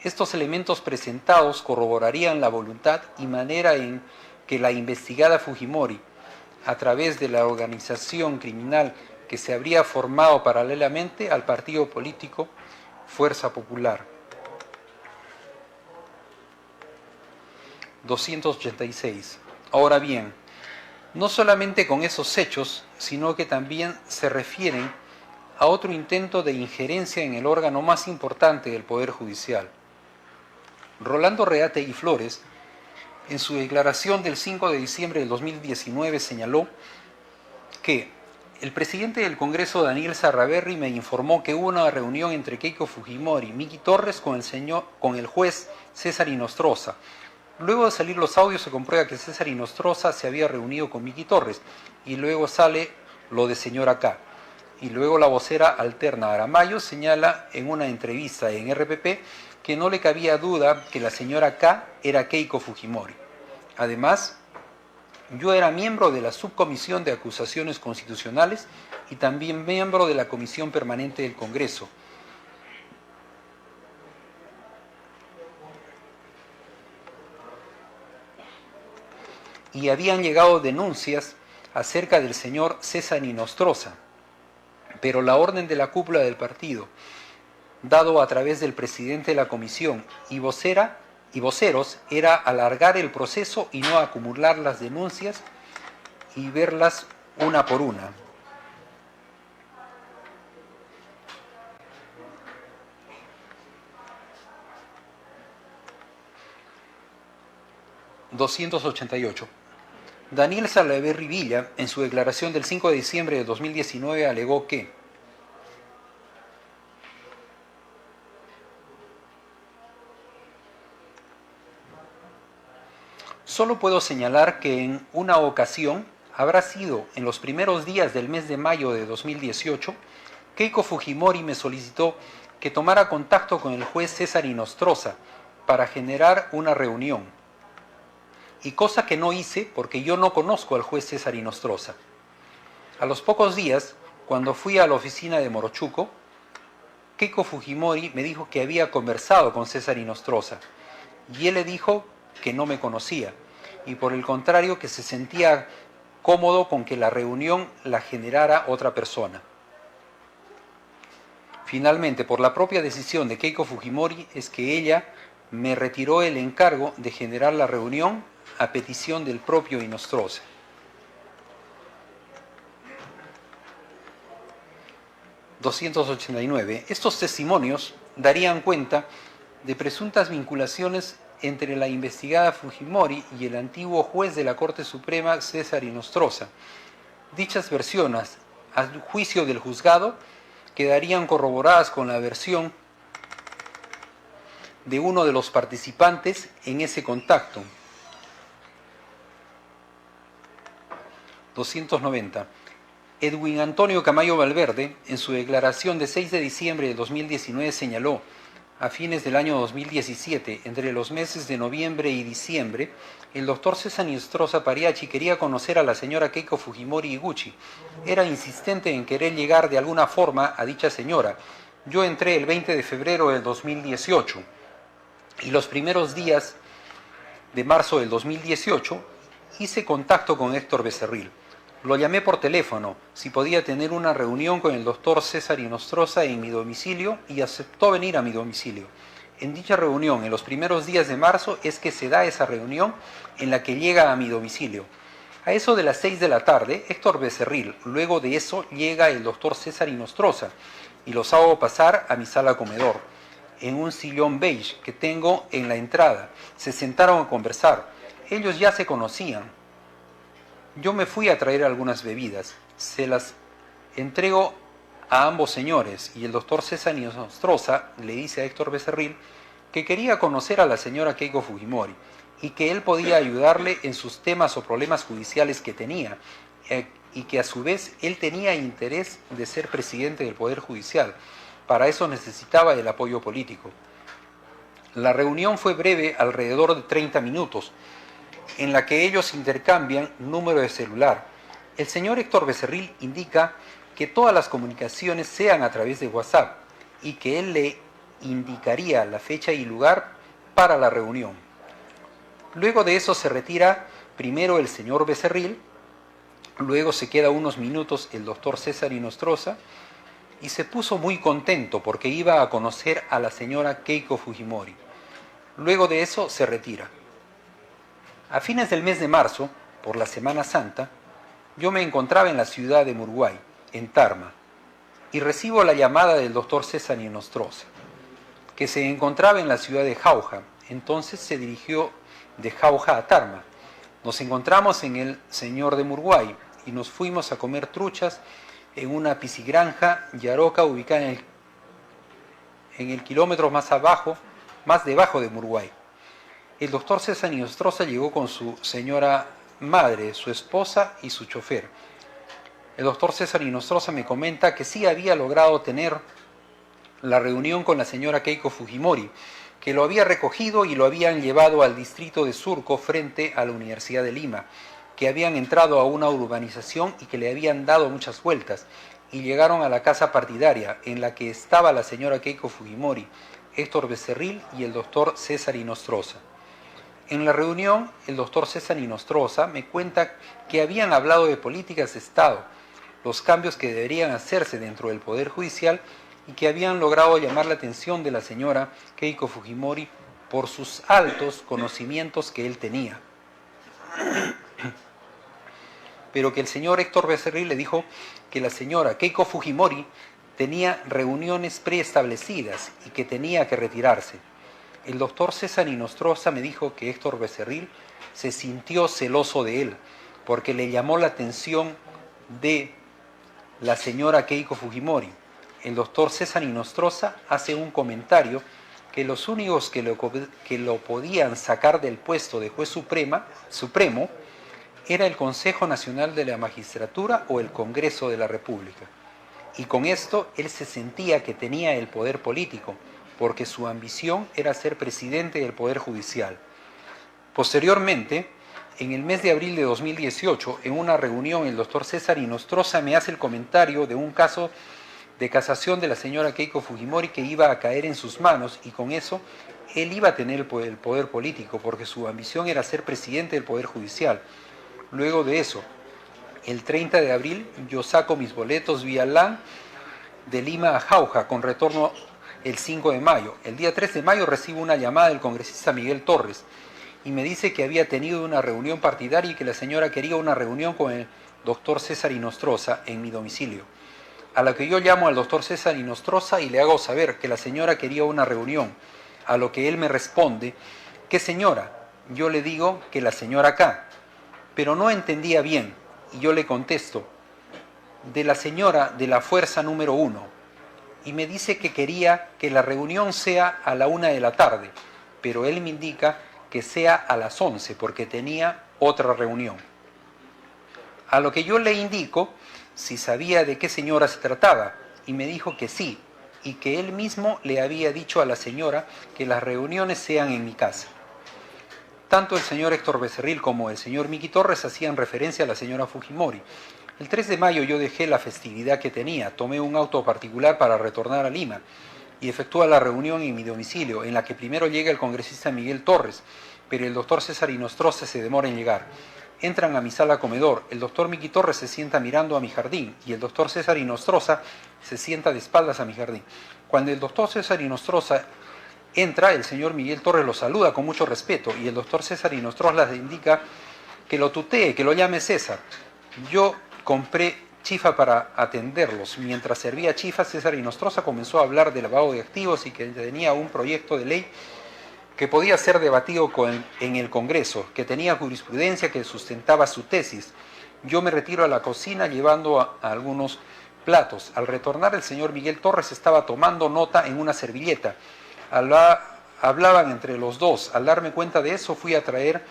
Estos elementos presentados corroborarían la voluntad y manera en que la investigada Fujimori, a través de la organización criminal que se habría formado paralelamente al partido político Fuerza Popular. 286. Ahora bien, no solamente con esos hechos, sino que también se refieren a otro intento de injerencia en el órgano más importante del Poder Judicial. Rolando Reategui Flores, en su declaración del 5 de diciembre del 2019, señaló que el presidente del Congreso, Daniel Salaverry, me informó que hubo una reunión entre Keiko Fujimori y Miki Torres con el juez César Inostroza. Luego de salir los audios se comprueba que César Inostroza se había reunido con Miki Torres y luego sale lo de señora K. Y luego la vocera alterna Aramayo señala en una entrevista en RPP que no le cabía duda que la señora K era Keiko Fujimori. Además, yo era miembro de la Subcomisión de Acusaciones Constitucionales y también miembro de la Comisión Permanente del Congreso. Y habían llegado denuncias acerca del señor César Inostroza, pero la orden de la cúpula del partido, dado a través del presidente de la comisión y voceros, era alargar el proceso y no acumular las denuncias y verlas una por una. (288) Daniel Salaverry Villa, en su declaración del 5 de diciembre de 2019, alegó que solo puedo señalar que en una ocasión, habrá sido en los primeros días del mes de mayo de 2018, Keiko Fujimori me solicitó que tomara contacto con el juez César Inostroza para generar una reunión. Y cosa que no hice porque yo no conozco al juez César Inostroza. A los pocos días, cuando fui a la oficina de Morochuco, Keiko Fujimori me dijo que había conversado con César Inostroza y él le dijo que no me conocía y por el contrario que se sentía cómodo con que la reunión la generara otra persona. Finalmente, por la propia decisión de Keiko Fujimori es que ella me retiró el encargo de generar la reunión a petición del propio Inostroza. (289) Estos testimonios darían cuenta de presuntas vinculaciones entre la investigada Fujimori y el antiguo juez de la Corte Suprema César Inostroza. Dichas versiones, a juicio del juzgado, quedarían corroboradas con la versión de uno de los participantes en ese contacto. 290. Edwin Antonio Camayo Valverde, en su declaración de 6 de diciembre de 2019, señaló: a fines del año 2017, entre los meses de noviembre y diciembre, el doctor César Inostroza Pariachi quería conocer a la señora Keiko Fujimori Iguchi. Era insistente en querer llegar de alguna forma a dicha señora. Yo entré el 20 de febrero del 2018 y los primeros días de marzo del 2018 hice contacto con Héctor Becerril. Lo llamé por teléfono, si podía tener una reunión con el doctor César Inostroza en mi domicilio y aceptó venir a mi domicilio. En dicha reunión, en los primeros días de marzo, es que se da esa reunión en la que llega a mi domicilio. A eso de las 6 de la tarde, Héctor Becerril, luego de eso llega el doctor César Inostroza y los hago pasar a mi sala comedor, en un sillón beige que tengo en la entrada. Se sentaron a conversar. Ellos ya se conocían. Yo me fui a traer algunas bebidas. Se las entrego a ambos señores y el doctor César Inostroza le dice a Héctor Becerril que quería conocer a la señora Keiko Fujimori y que él podía ayudarle en sus temas o problemas judiciales que tenía, y que a su vez él tenía interés de ser presidente del Poder Judicial. Para eso necesitaba el apoyo político. La reunión fue breve, alrededor de 30 minutos, en la que ellos intercambian número de celular. El señor Héctor Becerril indica que todas las comunicaciones sean a través de WhatsApp y que él le indicaría la fecha y lugar para la reunión. Luego de eso se retira primero el señor Becerril, luego se queda unos minutos el doctor César Inostroza y se puso muy contento porque iba a conocer a la señora Keiko Fujimori. Luego de eso se retira. A fines del mes de marzo, por la Semana Santa, yo me encontraba en la ciudad de Murguay, en Tarma, y recibo la llamada del doctor César Inostroza, que se encontraba en la ciudad de Jauja. Entonces se dirigió de Jauja a Tarma. Nos encontramos en el Señor de Murguay y nos fuimos a comer truchas en una piscigranja Yaroca ubicada en el kilómetro más debajo de Murguay. El doctor César Inostroza llegó con su señora madre, su esposa y su chofer. El doctor César Inostroza me comenta que sí había logrado tener la reunión con la señora Keiko Fujimori, que lo había recogido y lo habían llevado al distrito de Surco frente a la Universidad de Lima, que habían entrado a una urbanización y que le habían dado muchas vueltas, y llegaron a la casa partidaria en la que estaba la señora Keiko Fujimori, Héctor Becerril y el doctor César Inostroza. En la reunión, el doctor César Inostroza me cuenta que habían hablado de políticas de Estado, los cambios que deberían hacerse dentro del Poder Judicial y que habían logrado llamar la atención de la señora Keiko Fujimori por sus altos conocimientos que él tenía. Pero que el señor Héctor Becerril le dijo que la señora Keiko Fujimori tenía reuniones preestablecidas y que tenía que retirarse. El doctor César Inostroza me dijo que Héctor Becerril se sintió celoso de él porque le llamó la atención de la señora Keiko Fujimori. El doctor César Inostroza hace un comentario que los únicos que lo podían sacar del puesto de juez supremo era el Consejo Nacional de la Magistratura o el Congreso de la República. Y con esto él se sentía que tenía el poder político, porque su ambición era ser presidente del Poder Judicial. Posteriormente, en el mes de abril de 2018, en una reunión, el doctor César Inostroza me hace el comentario de un caso de casación de la señora Keiko Fujimori que iba a caer en sus manos y con eso él iba a tener el poder político porque su ambición era ser presidente del Poder Judicial. Luego de eso, el 30 de abril yo saco mis boletos vía LAN de Lima a Jauja con retorno el 5 de mayo. El día 3 de mayo recibo una llamada del congresista Miguel Torres y me dice que había tenido una reunión partidaria y que la señora quería una reunión con el doctor César Inostroza en mi domicilio. A la que yo llamo al doctor César Inostroza y le hago saber que la señora quería una reunión, a lo que él me responde, ¿qué señora? Yo le digo que la señora acá, pero no entendía bien, y yo le contesto, de la señora de la fuerza número 1, y me dice que quería que la reunión sea a la 1 de la tarde, pero él me indica que sea a las 11 porque tenía otra reunión. A lo que yo le indico si sabía de qué señora se trataba, y me dijo que sí, y que él mismo le había dicho a la señora que las reuniones sean en mi casa. Tanto el señor Héctor Becerril como el señor Miki Torres hacían referencia a la señora Fujimori. El 3 de mayo yo dejé la festividad que tenía, tomé un auto particular para retornar a Lima y efectúa la reunión en mi domicilio, en la que primero llega el congresista Miguel Torres, pero el doctor César Inostroza se demora en llegar. Entran a mi sala comedor, el doctor Miki Torres se sienta mirando a mi jardín y el doctor César Inostroza se sienta de espaldas a mi jardín. Cuando el doctor César Inostroza Entra, el señor Miguel Torres lo saluda con mucho respeto y el doctor César Inostroza le indica que lo tutee, que lo llame César. Yo compré chifa para atenderlos. Mientras servía chifa, César Inostroza comenzó a hablar de lavado de activos y que tenía un proyecto de ley que podía ser debatido en el Congreso, que tenía jurisprudencia que sustentaba su tesis. Yo me retiro a la cocina llevando a algunos platos. Al retornar, el señor Miguel Torres estaba tomando nota en una servilleta. Hablaban entre los dos. Al darme cuenta de eso, fui a traer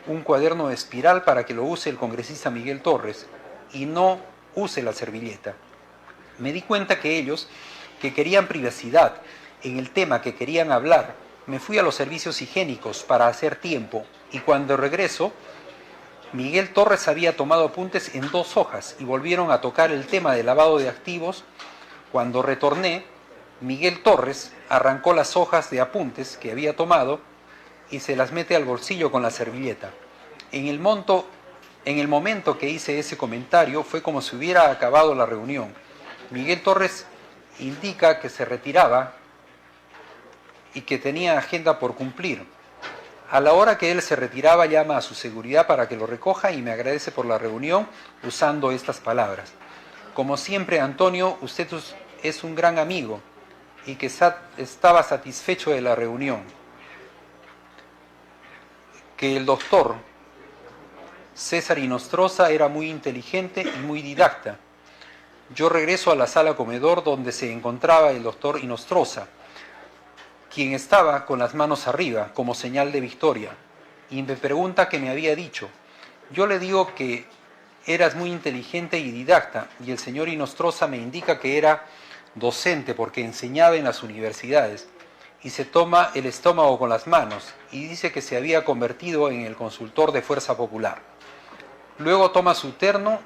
un cuaderno de espiral para que lo use el congresista Miguel Torres y no use la servilleta. Me di cuenta que ellos, que querían privacidad en el tema que querían hablar, me fui a los servicios higiénicos para hacer tiempo y cuando regreso, Miguel Torres había tomado apuntes en 2 hojas y volvieron a tocar el tema del lavado de activos. Cuando retorné, Miguel Torres arrancó las hojas de apuntes que había tomado y se las mete al bolsillo con la servilleta. En el momento que hice ese comentario fue como si hubiera acabado la reunión. Miguel Torres indica que se retiraba y que tenía agenda por cumplir. A la hora que él se retiraba, llama a su seguridad para que lo recoja y me agradece por la reunión usando estas palabras. Como siempre, Antonio, usted es un gran amigo y que estaba satisfecho de la reunión. Que el doctor César Inostroza era muy inteligente y muy didacta. Yo regreso a la sala comedor donde se encontraba el doctor Inostroza, quien estaba con las manos arriba como señal de victoria, y me pregunta qué me había dicho. Yo le digo que eras muy inteligente y didacta, y el señor Inostroza me indica que era docente porque enseñaba en las universidades, y se toma el estómago con las manos, y dice que se había convertido en el consultor de Fuerza Popular. Luego toma su terno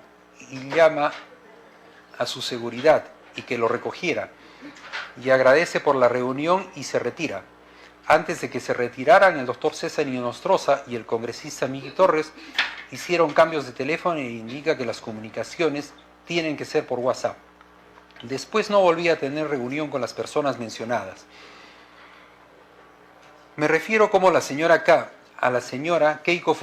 y llama a su seguridad y que lo recogiera, y agradece por la reunión y se retira. Antes de que se retiraran, el doctor César Inostroza y el congresista Miguel Torres hicieron cambios de teléfono e indica que las comunicaciones tienen que ser por WhatsApp. Después no volví a tener reunión con las personas mencionadas. Me refiero como la señora K a la señora Keiko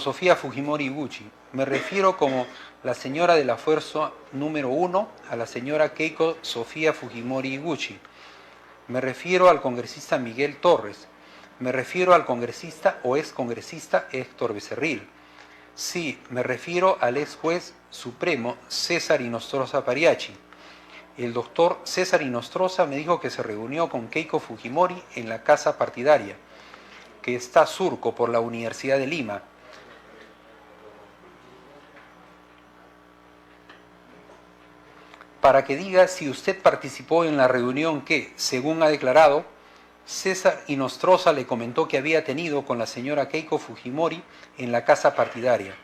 Sofía Fujimori Iguchi. Me refiero como la señora de la fuerza número 1 a la señora Keiko Sofía Fujimori Iguchi. Me refiero al congresista Miguel Torres. Me refiero al congresista o excongresista Héctor Becerril. Sí, me refiero al ex juez supremo César Inostroza Pariachi. El doctor César Inostroza me dijo que se reunió con Keiko Fujimori en la casa partidaria, que está surco por la Universidad de Lima. Para que diga si usted participó en la reunión que, según ha declarado, César Inostroza le comentó que había tenido con la señora Keiko Fujimori en la casa partidaria.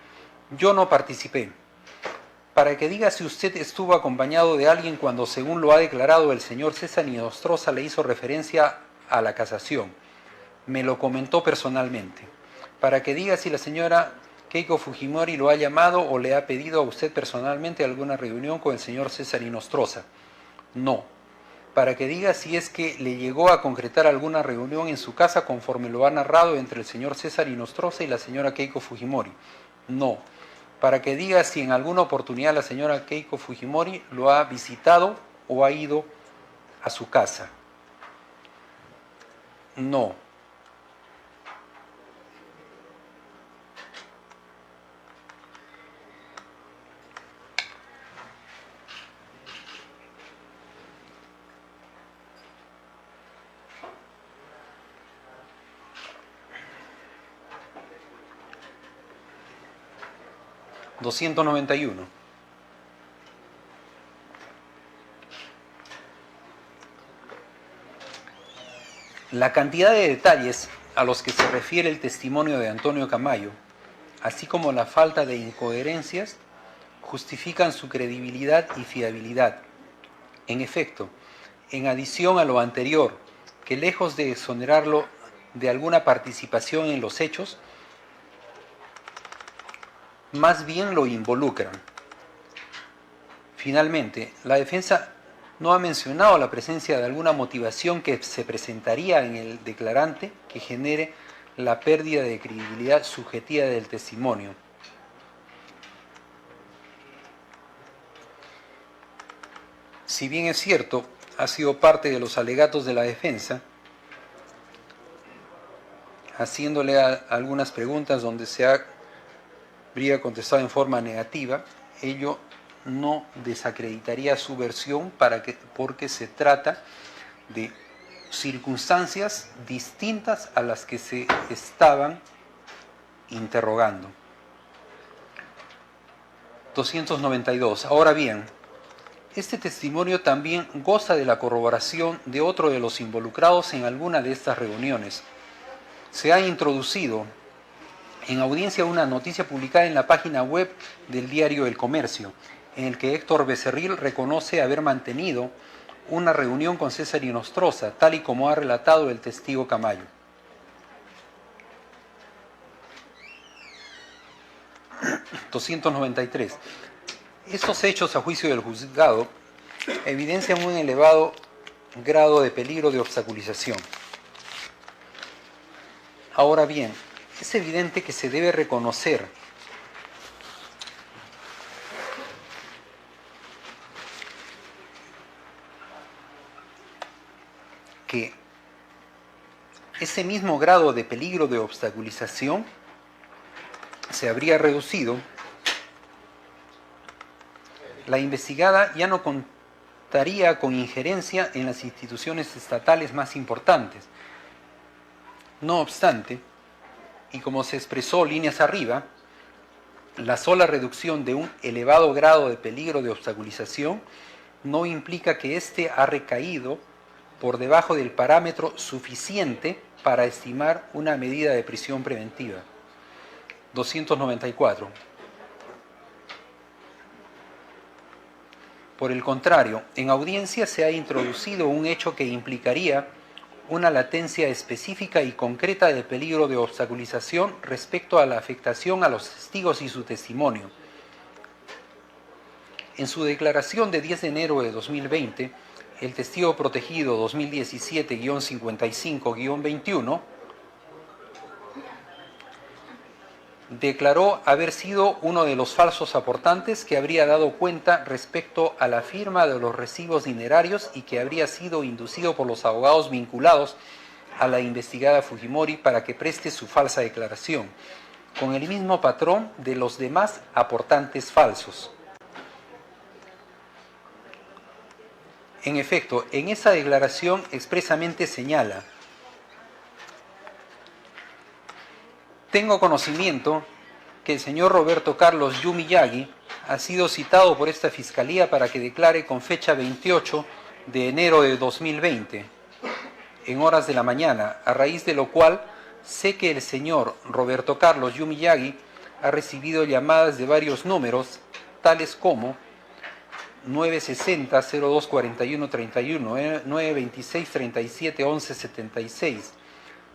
Yo no participé. Para que diga si usted estuvo acompañado de alguien cuando, según lo ha declarado el señor César Inostroza, le hizo referencia a la casación. Me lo comentó personalmente. Para que diga si la señora Keiko Fujimori lo ha llamado o le ha pedido a usted personalmente alguna reunión con el señor César Inostroza. No. Para que diga si es que le llegó a concretar alguna reunión en su casa conforme lo ha narrado entre el señor César Inostroza y la señora Keiko Fujimori. No. Para que diga si en alguna oportunidad la señora Keiko Fujimori lo ha visitado o ha ido a su casa. No. $291. La cantidad de detalles a los que se refiere el testimonio de Antonio Camayo, así como la falta de incoherencias, justifican su credibilidad y fiabilidad. En efecto, en adición a lo anterior, que lejos de exonerarlo de alguna participación en los hechos, más bien lo involucran. Finalmente, la defensa no ha mencionado la presencia de alguna motivación que se presentaría en el declarante que genere la pérdida de credibilidad subjetiva del testimonio. Si bien es cierto, ha sido parte de los alegatos de la defensa, haciéndole algunas preguntas donde se habría contestado en forma negativa, ello no desacreditaría su versión porque se trata de circunstancias distintas a las que se estaban interrogando. 292. Ahora bien, este testimonio también goza de la corroboración de otro de los involucrados en alguna de estas reuniones. Se ha introducido en audiencia una noticia publicada en la página web del diario El Comercio, en el que Héctor Becerril reconoce haber mantenido una reunión con César Inostroza, tal y como ha relatado el testigo Camayo. (293) Estos hechos, a juicio del juzgado, evidencian un elevado grado de peligro de obstaculización. Ahora bien, es evidente que se debe reconocer que ese mismo grado de peligro de obstaculización se habría reducido. La investigada ya no contaría con injerencia en las instituciones estatales más importantes. No obstante, y como se expresó líneas arriba, la sola reducción de un elevado grado de peligro de obstaculización no implica que éste ha recaído por debajo del parámetro suficiente para estimar una medida de prisión preventiva. 294. Por el contrario, en audiencia se ha introducido un hecho que implicaría una latencia específica y concreta de peligro de obstaculización respecto a la afectación a los testigos y su testimonio. En su declaración de 10 de enero de 2020, el testigo protegido 2017-55-21 declaró haber sido uno de los falsos aportantes que habría dado cuenta respecto a la firma de los recibos dinerarios y que habría sido inducido por los abogados vinculados a la investigada Fujimori para que preste su falsa declaración, con el mismo patrón de los demás aportantes falsos. En efecto, en esa declaración expresamente señala: tengo conocimiento que el señor Roberto Carlos Yu Miyagi ha sido citado por esta Fiscalía para que declare con fecha 28 de enero de 2020, en horas de la mañana, a raíz de lo cual sé que el señor Roberto Carlos Yu Miyagi ha recibido llamadas de varios números, tales como 960-0241-31, 926-37-11-76,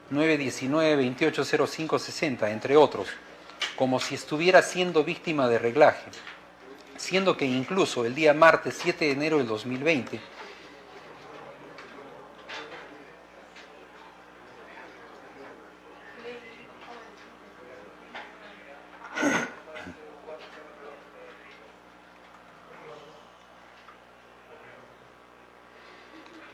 919-2805-60, entre otros, como si estuviera siendo víctima de reglaje, siendo que incluso el día martes 7 de enero del 2020,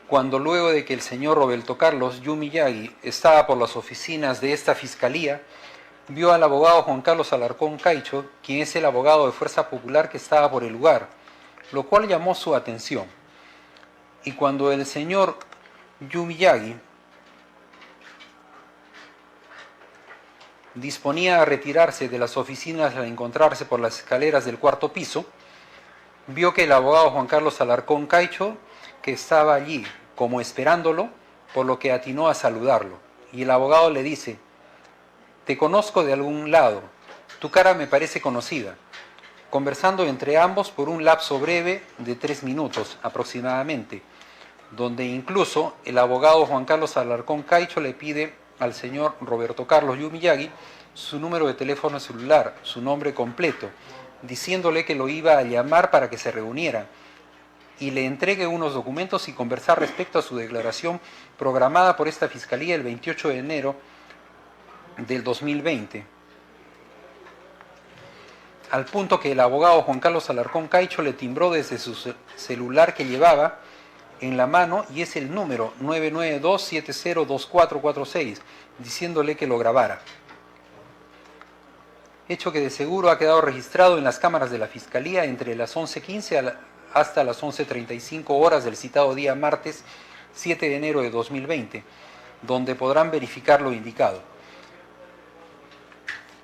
cuando luego de que el señor Roberto Carlos Yu Miyagi estaba por las oficinas de esta Fiscalía, vio al abogado Juan Carlos Alarcón Caicho, quien es el abogado de Fuerza Popular que estaba por el lugar, lo cual llamó su atención. Y cuando el señor Yu Miyagi disponía a retirarse de las oficinas al encontrarse por las escaleras del cuarto piso, vio que el abogado Juan Carlos Alarcón Caicho, que estaba allí como esperándolo, por lo que atinó a saludarlo. Y el abogado le dice: te conozco de algún lado, tu cara me parece conocida. Conversando entre ambos por un lapso breve de 3 minutos aproximadamente, donde incluso el abogado Juan Carlos Alarcón Caicho le pide al señor Roberto Carlos Yu Miyagi su número de teléfono celular, su nombre completo, diciéndole que lo iba a llamar para que se reunieran. y le entregue unos documentos y conversar respecto a su declaración programada por esta Fiscalía el 28 de enero del 2020. Al punto que el abogado Juan Carlos Alarcón Caicho le timbró desde su celular que llevaba en la mano, y es el número 992702446, diciéndole que lo grabara. Hecho que de seguro ha quedado registrado en las cámaras de la Fiscalía entre las 11:15 hasta las 11:35 horas del citado día martes 7 de enero de 2020, donde podrán verificar lo indicado.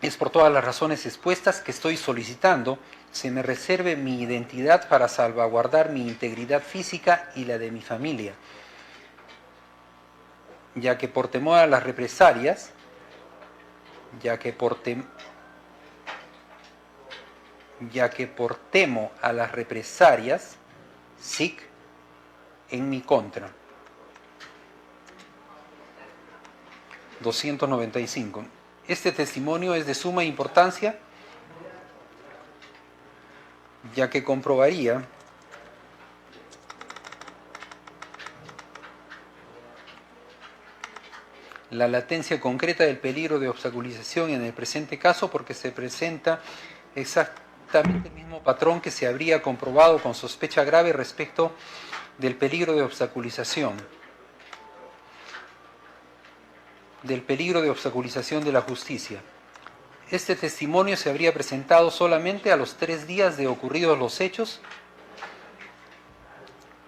Es por todas las razones expuestas que estoy solicitando se me reserve mi identidad para salvaguardar mi integridad física y la de mi familia, ya que por temor a las represalias, temo a las represalias, SIC, en mi contra. 295. Este testimonio es de suma importancia, ya que comprobaría la latencia concreta del peligro de obstaculización en el presente caso, porque se presenta exactamente el mismo patrón que se habría comprobado con sospecha grave respecto del peligro de obstaculización. De la justicia. Este testimonio se habría presentado solamente a los 3 días de ocurridos los hechos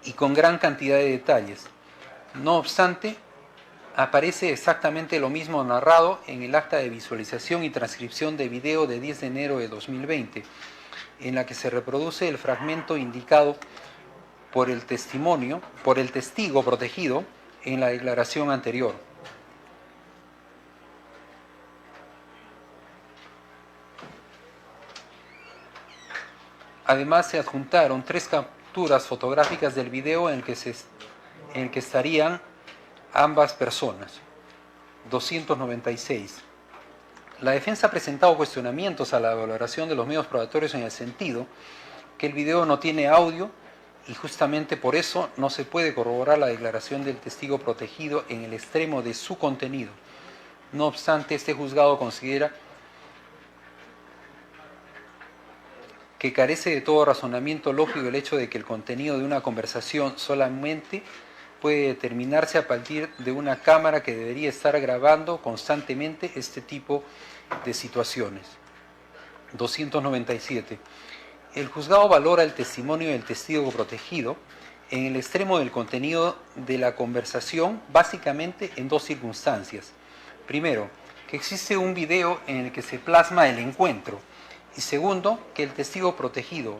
y con gran cantidad de detalles. No obstante, aparece exactamente lo mismo narrado en el acta de visualización y transcripción de video de 10 de enero de 2020, en la que se reproduce el fragmento indicado por el testigo protegido en la declaración anterior. Además, se adjuntaron 3 capturas fotográficas del video en el que estarían ambas personas. 296. La defensa ha presentado cuestionamientos a la valoración de los medios probatorios en el sentido que el video no tiene audio y justamente por eso no se puede corroborar la declaración del testigo protegido en el extremo de su contenido. No obstante, este juzgado considera que carece de todo razonamiento lógico el hecho de que el contenido de una conversación solamente puede determinarse a partir de una cámara que debería estar grabando constantemente este tipo de situaciones. 297. El juzgado valora el testimonio del testigo protegido en el extremo del contenido de la conversación, básicamente en 2 circunstancias. Primero, que existe un video en el que se plasma el encuentro. Y segundo, que el testigo protegido,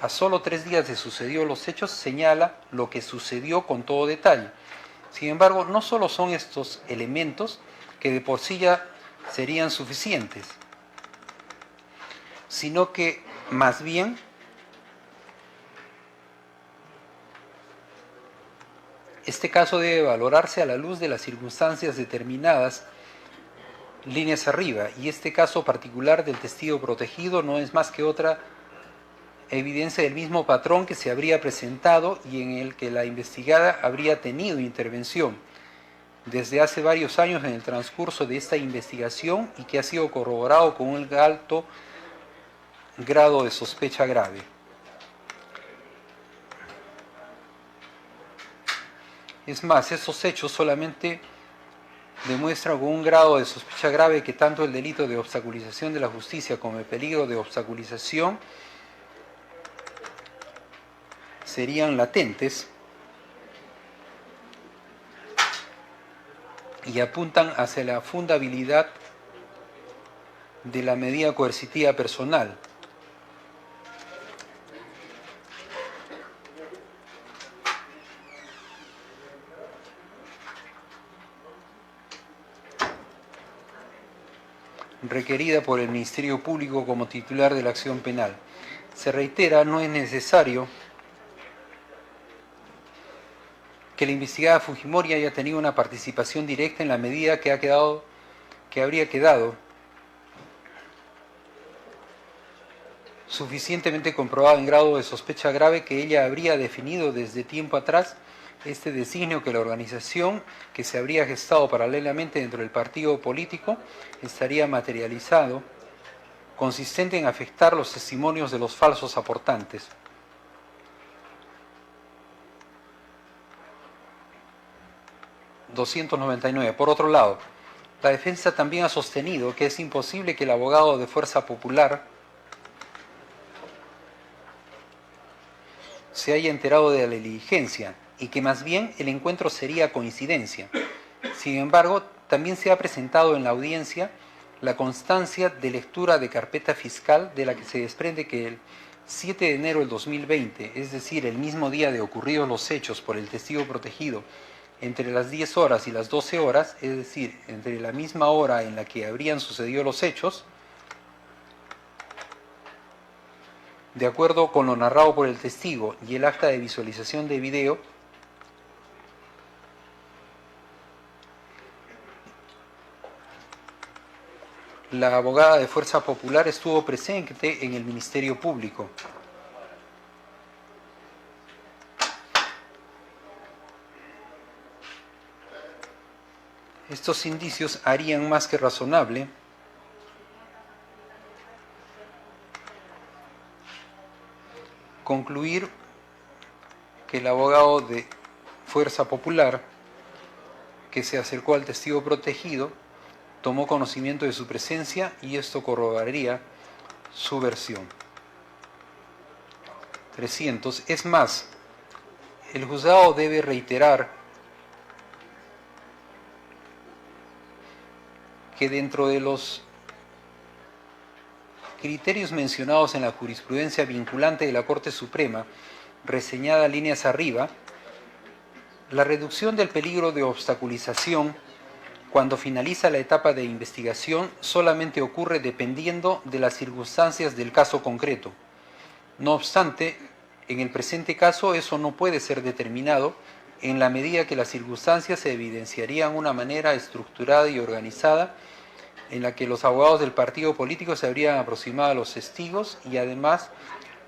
a solo 3 días de sucedidos los hechos, señala lo que sucedió con todo detalle. Sin embargo, no solo son estos elementos que de por sí ya serían suficientes, sino que más bien este caso debe valorarse a la luz de las circunstancias determinadas líneas arriba, y este caso particular del testigo protegido no es más que otra evidencia del mismo patrón que se habría presentado y en el que la investigada habría tenido intervención desde hace varios años en el transcurso de esta investigación y que ha sido corroborado con un alto grado de sospecha grave. Es más, estos hechos solamente demuestran con un grado de sospecha grave que tanto el delito de obstaculización de la justicia como el peligro de obstaculización serían latentes y apuntan hacia la fundabilidad de la medida coercitiva personal. Requerida por el Ministerio Público como titular de la acción penal. Se reitera, no es necesario que la investigada Fujimori haya tenido una participación directa en la medida que habría quedado suficientemente comprobado en grado de sospecha grave que ella habría definido desde tiempo atrás este designio que la organización que se habría gestado paralelamente dentro del partido político estaría materializado, consistente en afectar los testimonios de los falsos aportantes. (299) Por otro lado, la defensa también ha sostenido que es imposible que el abogado de Fuerza Popular se haya enterado de la diligencia y que más bien el encuentro sería coincidencia. Sin embargo, también se ha presentado en la audiencia la constancia de lectura de carpeta fiscal de la que se desprende que el 7 de enero del 2020, es decir, el mismo día de ocurridos los hechos por el testigo protegido, entre las 10 horas y las 12 horas, es decir, entre la misma hora en la que habrían sucedido los hechos, de acuerdo con lo narrado por el testigo y el acta de visualización de video, la abogada de Fuerza Popular estuvo presente en el Ministerio Público. Estos indicios harían más que razonable concluir que el abogado de Fuerza Popular que se acercó al testigo protegido tomó conocimiento de su presencia y esto corroboraría su versión. 300. Es más, el juzgado debe reiterar que dentro de los criterios mencionados en la jurisprudencia vinculante de la Corte Suprema, reseñada líneas arriba, la reducción del peligro de obstaculización cuando finaliza la etapa de investigación solamente ocurre dependiendo de las circunstancias del caso concreto. No obstante, en el presente caso eso no puede ser determinado en la medida que las circunstancias se evidenciarían de una manera estructurada y organizada en la que los abogados del partido político se habrían aproximado a los testigos y además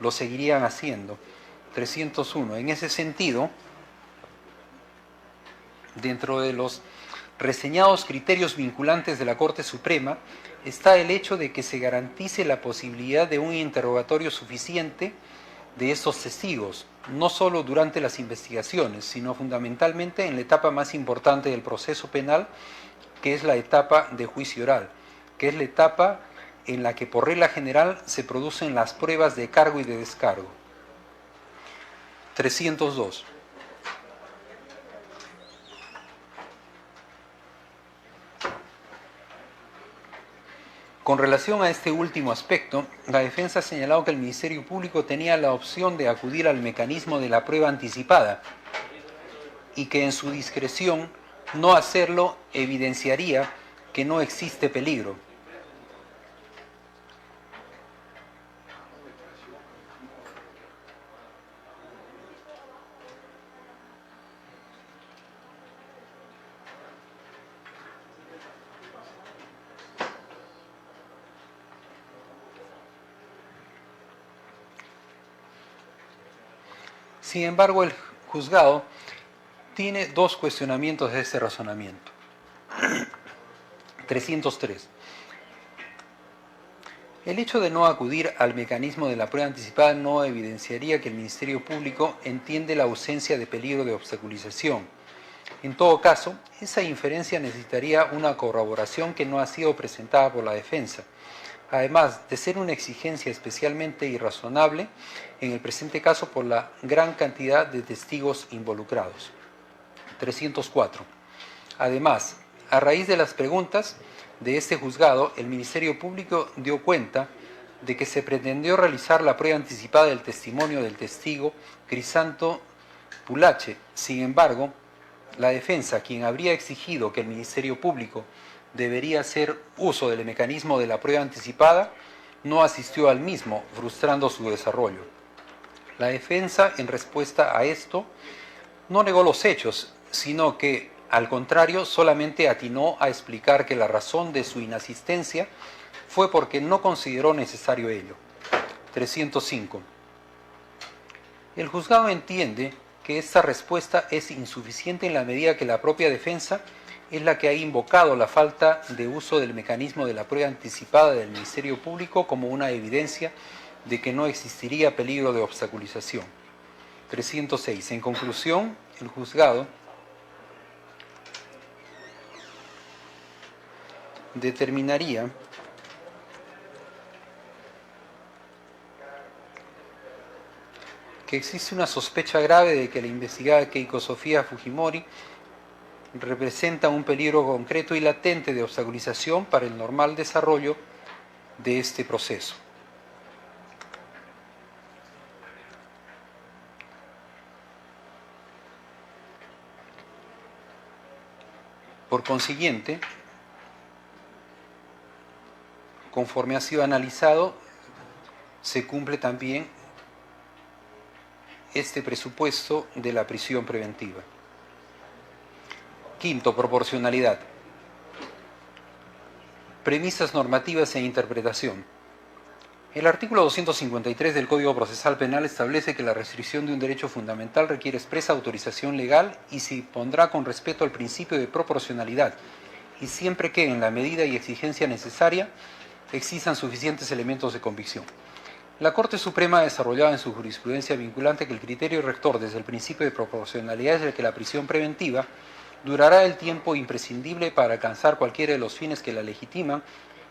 lo seguirían haciendo. 301. En ese sentido, dentro de los reseñados criterios vinculantes de la Corte Suprema está el hecho de que se garantice la posibilidad de un interrogatorio suficiente de estos testigos, no solo durante las investigaciones, sino fundamentalmente en la etapa más importante del proceso penal, que es la etapa de juicio oral, que es la etapa en la que por regla general se producen las pruebas de cargo y de descargo. 302. Con relación a este último aspecto, la defensa ha señalado que el Ministerio Público tenía la opción de acudir al mecanismo de la prueba anticipada y que en su discreción no hacerlo evidenciaría que no existe peligro. Sin embargo, el juzgado tiene dos cuestionamientos de este razonamiento. 303. El hecho de no acudir al mecanismo de la prueba anticipada no evidenciaría que el Ministerio Público entiende la ausencia de peligro de obstaculización. En todo caso, esa inferencia necesitaría una corroboración que no ha sido presentada por la defensa, además de ser una exigencia especialmente irrazonable en el presente caso por la gran cantidad de testigos involucrados. 304. Además, a raíz de las preguntas de este juzgado, el Ministerio Público dio cuenta de que se pretendió realizar la prueba anticipada del testimonio del testigo Crisanto Pulache. Sin embargo, la defensa, quien habría exigido que el Ministerio Público debería hacer uso del mecanismo de la prueba anticipada, no asistió al mismo, frustrando su desarrollo. La defensa, en respuesta a esto, no negó los hechos, sino que, al contrario, solamente atinó a explicar que la razón de su inasistencia fue porque no consideró necesario ello. 305. El juzgado entiende que esta respuesta es insuficiente en la medida que la propia defensa es la que ha invocado la falta de uso del mecanismo de la prueba anticipada del Ministerio Público como una evidencia de que no existiría peligro de obstaculización. 306. En conclusión, el juzgado determinaría que existe una sospecha grave de que la investigada Keiko Sofía Fujimori representa un peligro concreto y latente de obstaculización para el normal desarrollo de este proceso. Por consiguiente, conforme ha sido analizado, se cumple también este presupuesto de la prisión preventiva. Quinto, proporcionalidad. Premisas normativas e interpretación. El artículo 253 del Código Procesal Penal establece que la restricción de un derecho fundamental requiere expresa autorización legal y se impondrá con respeto al principio de proporcionalidad y siempre que, en la medida y exigencia necesaria, existan suficientes elementos de convicción. La Corte Suprema ha desarrollado en su jurisprudencia vinculante que el criterio rector desde el principio de proporcionalidad es el que la prisión preventiva durará el tiempo imprescindible para alcanzar cualquiera de los fines que la legitiman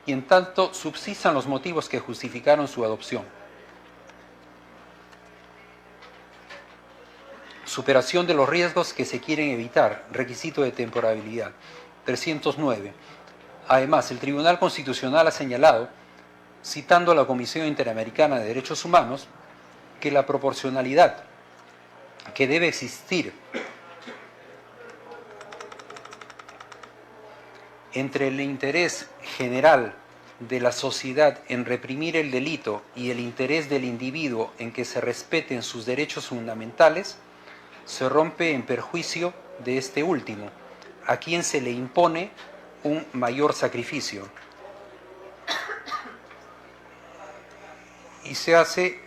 y en tanto subsistan los motivos que justificaron su adopción. Superación de los riesgos que se quieren evitar, requisito de temporalidad. 309. Además, el Tribunal Constitucional ha señalado, citando a la Comisión Interamericana de Derechos Humanos, que la proporcionalidad que debe existir entre el interés general de la sociedad en reprimir el delito y el interés del individuo en que se respeten sus derechos fundamentales, se rompe en perjuicio de este último, a quien se le impone un mayor sacrificio. Y se hace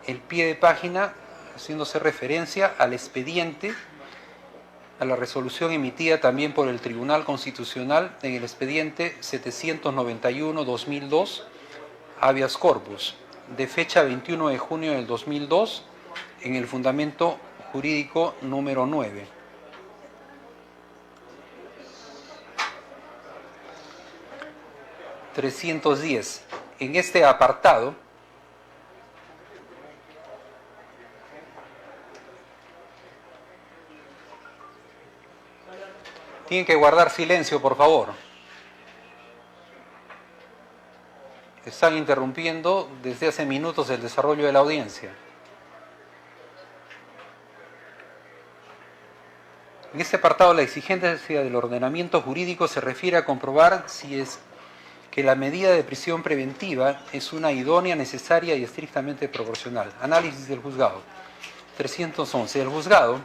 el pie de página haciéndose referencia al expediente, a la resolución emitida también por el Tribunal Constitucional en el expediente 791-2002, habeas corpus, de fecha 21 de junio del 2002, en el fundamento jurídico número 9. (310) En este apartado, tienen que guardar silencio, por favor. Están interrumpiendo desde hace minutos el desarrollo de la audiencia. En este apartado, la exigencia del ordenamiento jurídico se refiere a comprobar si es que la medida de prisión preventiva es una idónea, necesaria y estrictamente proporcional. Análisis del juzgado. 311. El juzgado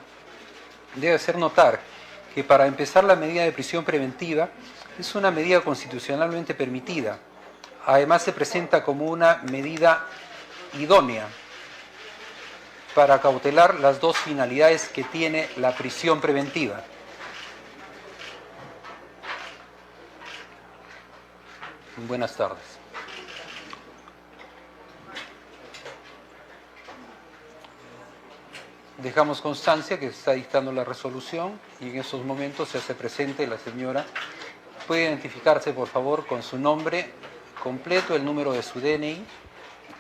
debe hacer notar que para empezar la medida de prisión preventiva es una medida constitucionalmente permitida. Además se presenta como una medida idónea para cautelar las dos finalidades que tiene la prisión preventiva. Buenas tardes. Dejamos constancia que se está dictando la resolución y en esos momentos se hace presente la señora. ¿Puede identificarse, por favor, con su nombre completo, el número de su DNI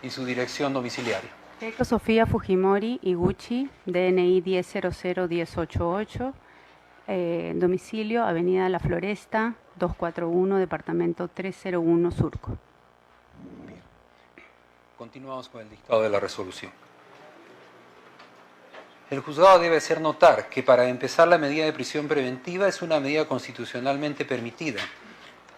y su dirección domiciliaria? Keiko Sofía Fujimori Iguchi, DNI 10001088, domicilio Avenida La Floresta, 241, departamento 301, Surco. Bien. Continuamos con el dictado de la resolución. El juzgado debe hacer notar que para empezar la medida de prisión preventiva es una medida constitucionalmente permitida.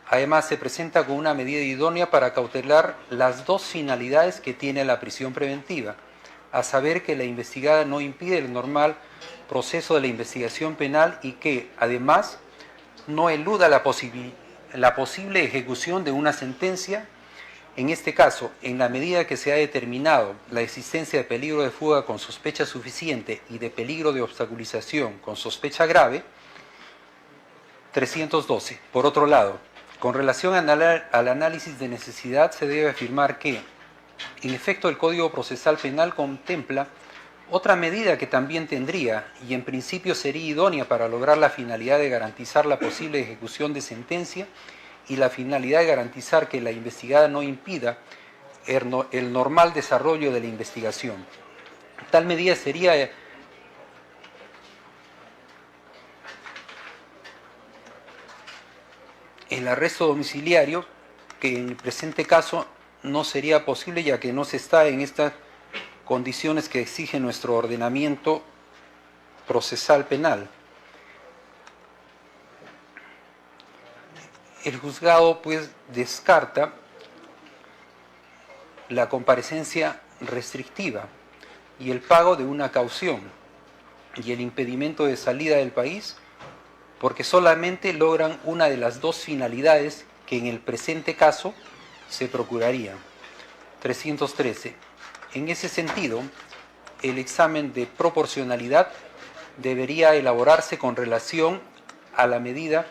Además, se presenta como una medida idónea para cautelar las dos finalidades que tiene la prisión preventiva, a saber que la investigada no impide el normal proceso de la investigación penal y que, además, no eluda la posible ejecución de una sentencia. En este caso, en la medida que se ha determinado la existencia de peligro de fuga con sospecha suficiente y de peligro de obstaculización con sospecha grave. 312. Por otro lado, con relación al análisis de necesidad, se debe afirmar que, en efecto, el Código Procesal Penal contempla otra medida que también tendría, y en principio sería idónea para lograr la finalidad de garantizar la posible ejecución de sentencia y la finalidad de garantizar que la investigada no impida el normal desarrollo de la investigación. Tal medida sería el arresto domiciliario, que en el presente caso no sería posible ya que no se está en estas condiciones que exige nuestro ordenamiento procesal penal. El juzgado pues descarta la comparecencia restrictiva y el pago de una caución y el impedimento de salida del país, porque solamente logran una de las dos finalidades que en el presente caso se procurarían. 313. En ese sentido, el examen de proporcionalidad debería elaborarse con relación a la medida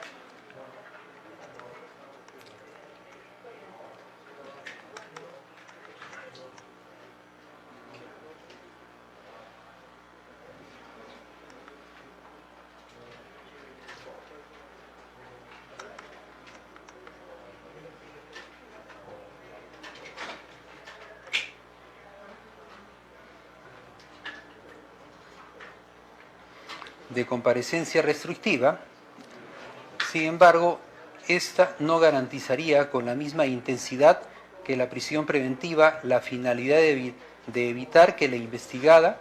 de comparecencia restrictiva. Sin embargo, esta no garantizaría con la misma intensidad que la prisión preventiva la finalidad de evitar que la investigada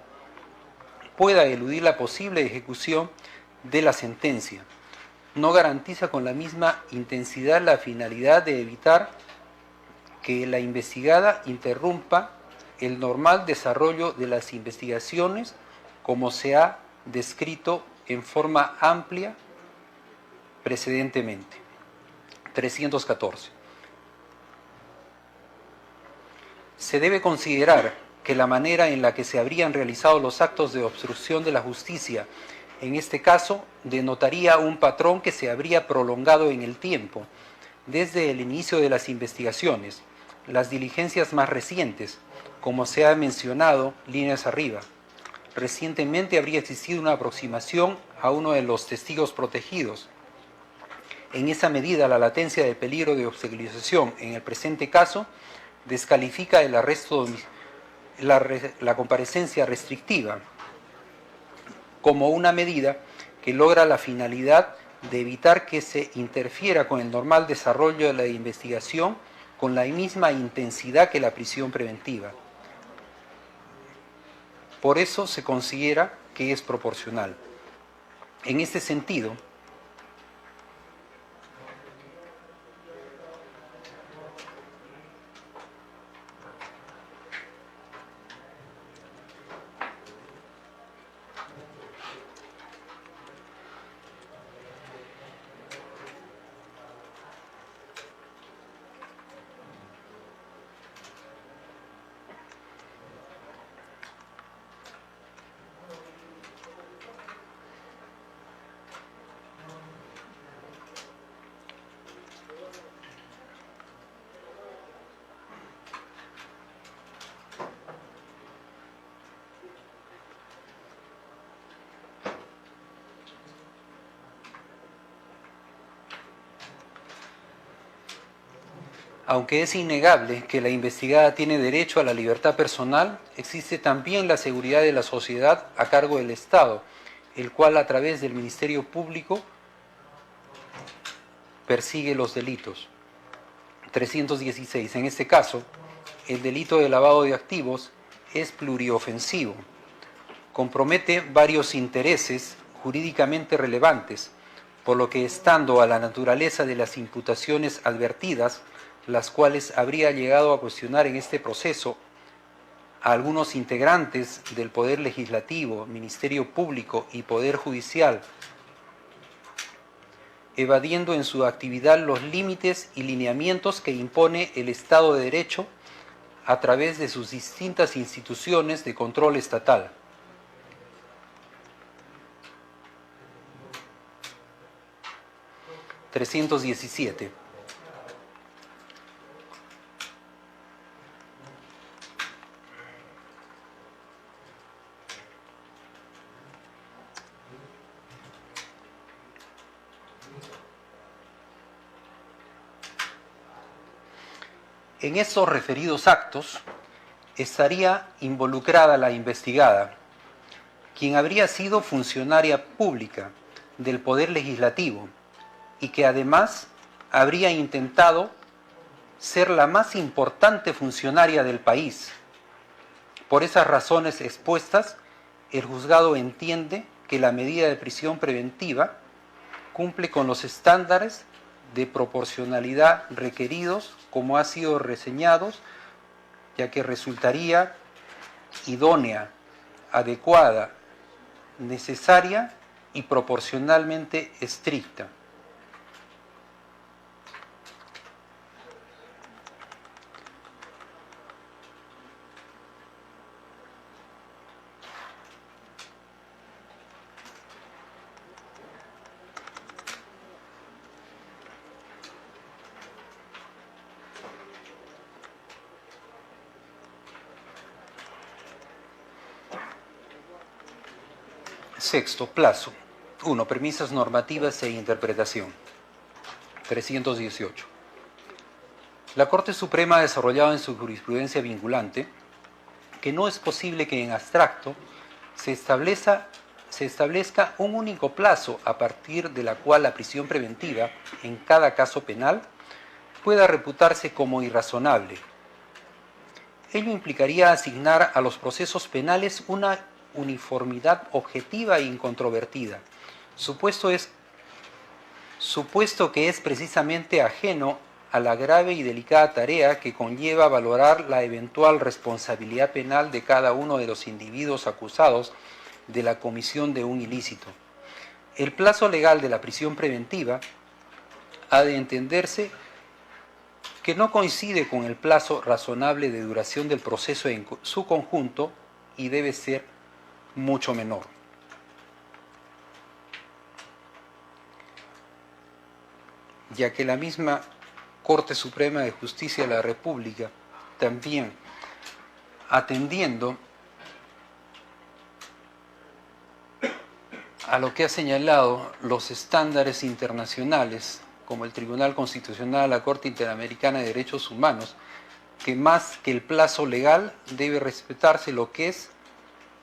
pueda eludir la posible ejecución de la sentencia. No garantiza con la misma intensidad la finalidad de evitar que la investigada interrumpa el normal desarrollo de las investigaciones, como se ha descrito en forma amplia precedentemente. 314. Se debe considerar que la manera en la que se habrían realizado los actos de obstrucción de la justicia en este caso denotaría un patrón que se habría prolongado en el tiempo, desde el inicio de las investigaciones, las diligencias más recientes, como se ha mencionado líneas arriba. Recientemente habría existido una aproximación a uno de los testigos protegidos. En esa medida, la latencia de peligro de obstaculización en el presente caso descalifica el arresto, la comparecencia restrictiva como una medida que logra la finalidad de evitar que se interfiera con el normal desarrollo de la investigación con la misma intensidad que la prisión preventiva. Por eso se considera que es proporcional. En este sentido, aunque es innegable que la investigada tiene derecho a la libertad personal, existe también la seguridad de la sociedad a cargo del Estado, el cual a través del Ministerio Público persigue los delitos. 316. En este caso, el delito de lavado de activos es pluriofensivo. Compromete varios intereses jurídicamente relevantes, por lo que estando a la naturaleza de las imputaciones advertidas, las cuales habría llegado a cuestionar en este proceso a algunos integrantes del Poder Legislativo, Ministerio Público y Poder Judicial, evadiendo en su actividad los límites y lineamientos que impone el Estado de Derecho a través de sus distintas instituciones de control estatal. (317) En estos referidos actos estaría involucrada la investigada, quien habría sido funcionaria pública del Poder Legislativo y que además habría intentado ser la más importante funcionaria del país. Por esas razones expuestas, el juzgado entiende que la medida de prisión preventiva cumple con los estándares de proporcionalidad requeridos, como ha sido reseñados, ya que resultaría idónea, adecuada, necesaria y proporcionalmente estricta. Sexto, plazo. 1. Premisas normativas e interpretación. 318. La Corte Suprema ha desarrollado en su jurisprudencia vinculante que no es posible que en abstracto se establezca un único plazo a partir de la cual la prisión preventiva, en cada caso penal, pueda reputarse como irrazonable. Ello implicaría asignar a los procesos penales una uniformidad objetiva e incontrovertida, supuesto que es precisamente ajeno a la grave y delicada tarea que conlleva valorar la eventual responsabilidad penal de cada uno de los individuos acusados de la comisión de un ilícito. El plazo legal de la prisión preventiva ha de entenderse que no coincide con el plazo razonable de duración del proceso en su conjunto y debe ser mucho menor. Ya que la misma Corte Suprema de Justicia de la República, también atendiendo a lo que ha señalado los estándares internacionales, como el Tribunal Constitucional, la Corte Interamericana de Derechos Humanos, que más que el plazo legal debe respetarse lo que es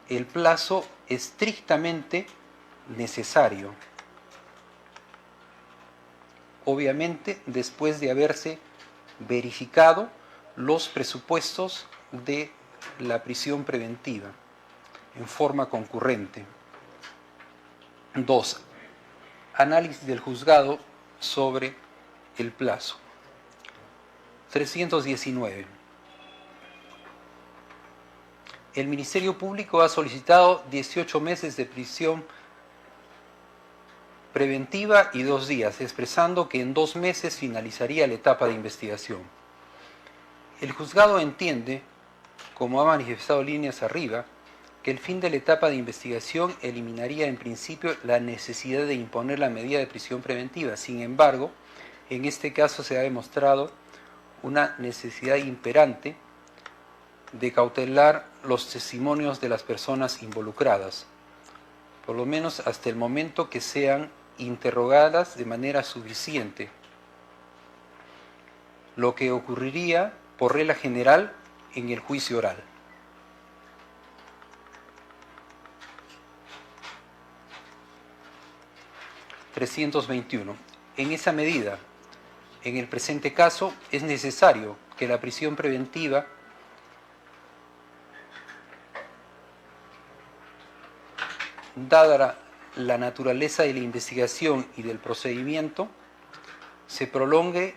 el plazo estrictamente necesario. Obviamente, después de haberse verificado los presupuestos de la prisión preventiva en forma concurrente. 2. Análisis del juzgado sobre el plazo. 319. El Ministerio Público ha solicitado 18 meses de prisión preventiva y 2 días, expresando que en 2 meses finalizaría la etapa de investigación. El juzgado entiende, como ha manifestado líneas arriba, que el fin de la etapa de investigación eliminaría en principio la necesidad de imponer la medida de prisión preventiva. Sin embargo, en este caso se ha demostrado una necesidad imperante de cautelar los testimonios de las personas involucradas, por lo menos hasta el momento que sean interrogadas de manera suficiente, lo que ocurriría por regla general en el juicio oral. (321) En esa medida, en el presente caso, es necesario que la prisión preventiva dada la naturaleza de la investigación y del procedimiento, se prolongue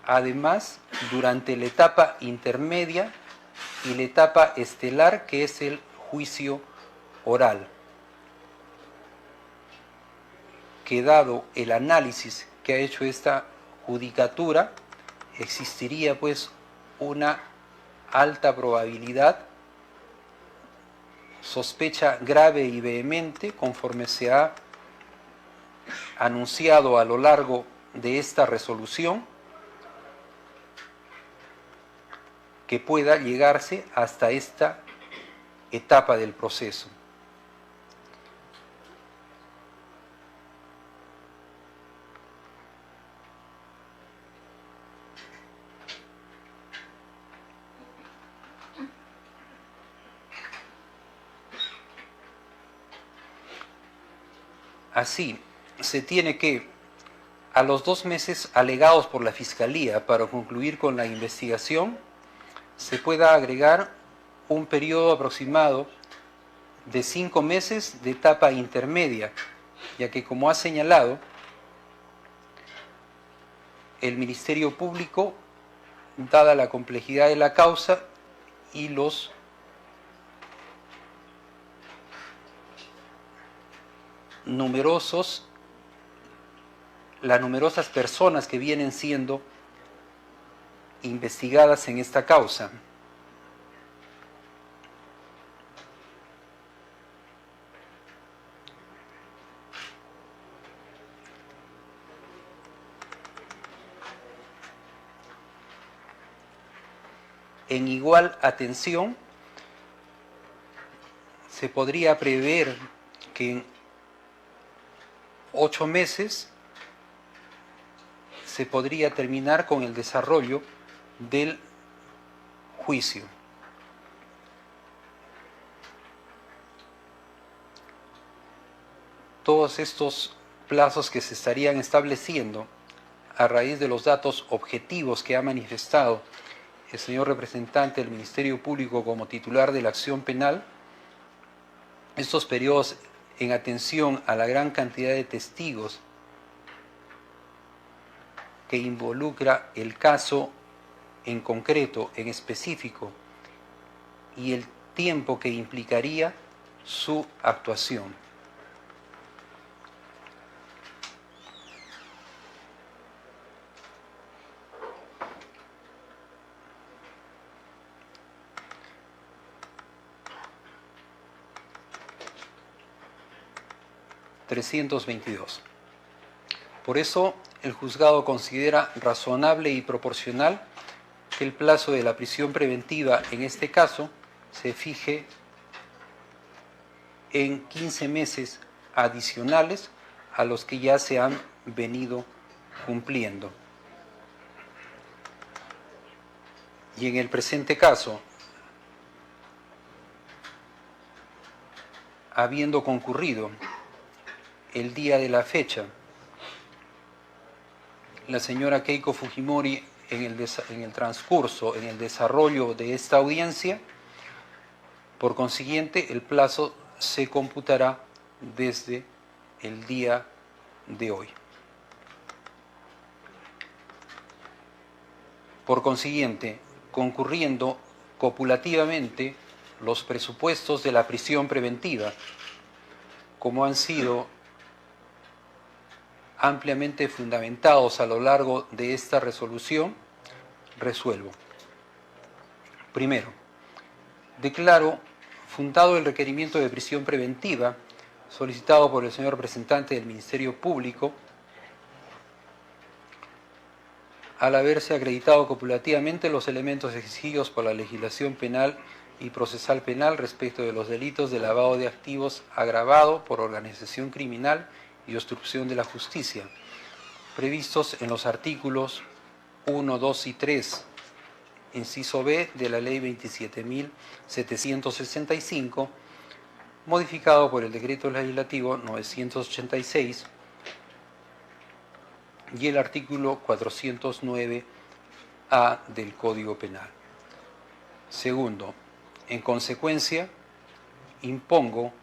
además durante la etapa intermedia y la etapa estelar, que es el juicio oral, que dado el análisis que ha hecho esta judicatura, existiría pues una alta probabilidad, sospecha grave y vehemente, conforme se ha anunciado a lo largo de esta resolución, que pueda llegarse hasta esta etapa del proceso. Así, se tiene que, a los 2 meses alegados por la Fiscalía para concluir con la investigación, se pueda agregar un periodo aproximado de 5 meses de etapa intermedia, ya que, como ha señalado, el Ministerio Público, dada la complejidad de la causa y las numerosas personas que vienen siendo investigadas en esta causa, en igual atención, se podría prever que en 8 meses se podría terminar con el desarrollo del juicio. Todos estos plazos que se estarían estableciendo a raíz de los datos objetivos que ha manifestado el señor representante del Ministerio Público como titular de la acción penal, estos periodos, en atención a la gran cantidad de testigos que involucra el caso en concreto, en específico, y el tiempo que implicaría su actuación. Por eso, el juzgado considera razonable y proporcional que el plazo de la prisión preventiva, en este caso, se fije en 15 meses adicionales a los que ya se han venido cumpliendo. Y en el presente caso, habiendo concurrido el día de la fecha, la señora Keiko Fujimori en el transcurso, en el desarrollo de esta audiencia, por consiguiente, el plazo se computará desde el día de hoy. Por consiguiente, concurriendo copulativamente los presupuestos de la prisión preventiva, como han sido ampliamente fundamentados a lo largo de esta resolución, resuelvo. Primero, declaro fundado el requerimiento de prisión preventiva solicitado por el señor representante del Ministerio Público, al haberse acreditado copulativamente los elementos exigidos por la legislación penal y procesal penal respecto de los delitos de lavado de activos agravado por organización criminal y obstrucción de la justicia, previstos en los artículos 1, 2 y 3, inciso B de la Ley 27.765, modificado por el Decreto Legislativo 986, y el artículo 409A del Código Penal. Segundo, en consecuencia, impongo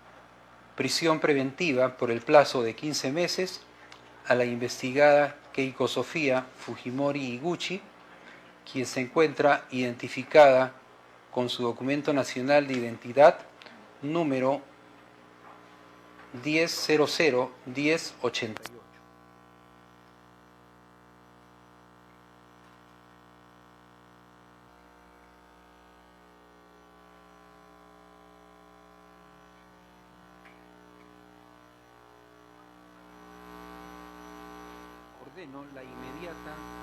prisión preventiva por el plazo de 15 meses a la investigada Keiko Sofía Fujimori Iguchi, quien se encuentra identificada con su documento nacional de identidad número 10001088. ordeno la inmediata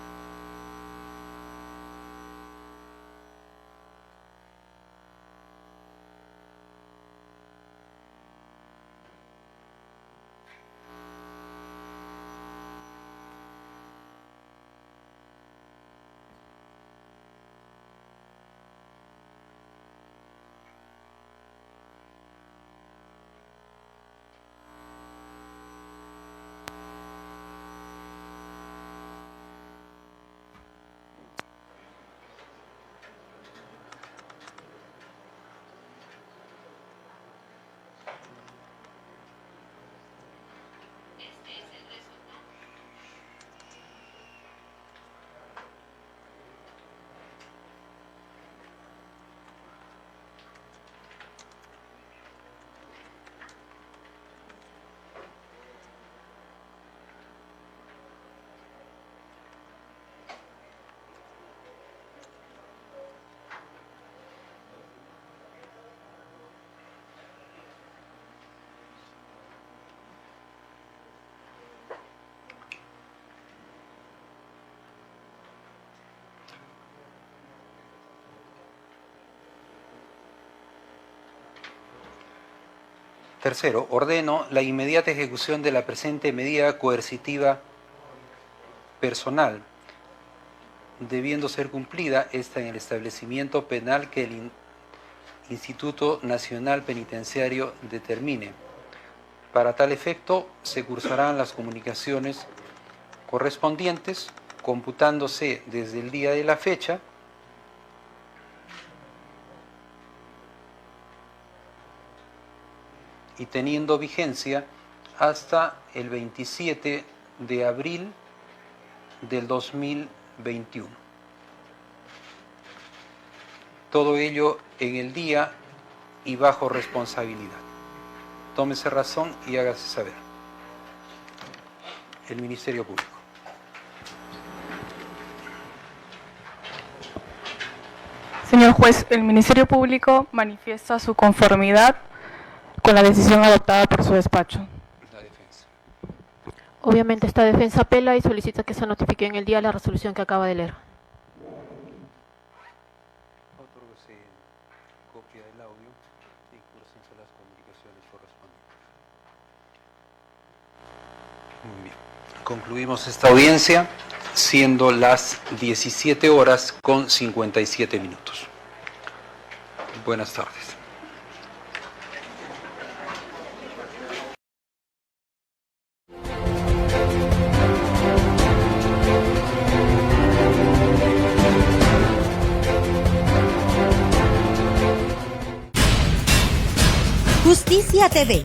Tercero, ordeno la inmediata ejecución de la presente medida coercitiva personal, debiendo ser cumplida esta en el establecimiento penal que el Instituto Nacional Penitenciario determine. Para tal efecto, se cursarán las comunicaciones correspondientes, computándose desde el día de la fecha, y teniendo vigencia hasta el 27 de abril del 2021. Todo ello en el día y bajo responsabilidad. Tómese razón y hágase saber. El Ministerio Público. Señor juez, el Ministerio Público manifiesta su conformidad con la decisión adoptada por su despacho. La defensa. Obviamente esta defensa apela y solicita que se notifique en el día la resolución que acaba de leer. Otórguese copia del audio y cursense las comunicaciones correspondientes. Muy bien. Concluimos esta audiencia siendo las 17 horas con 57 minutos. Buenas tardes. Justicia TV.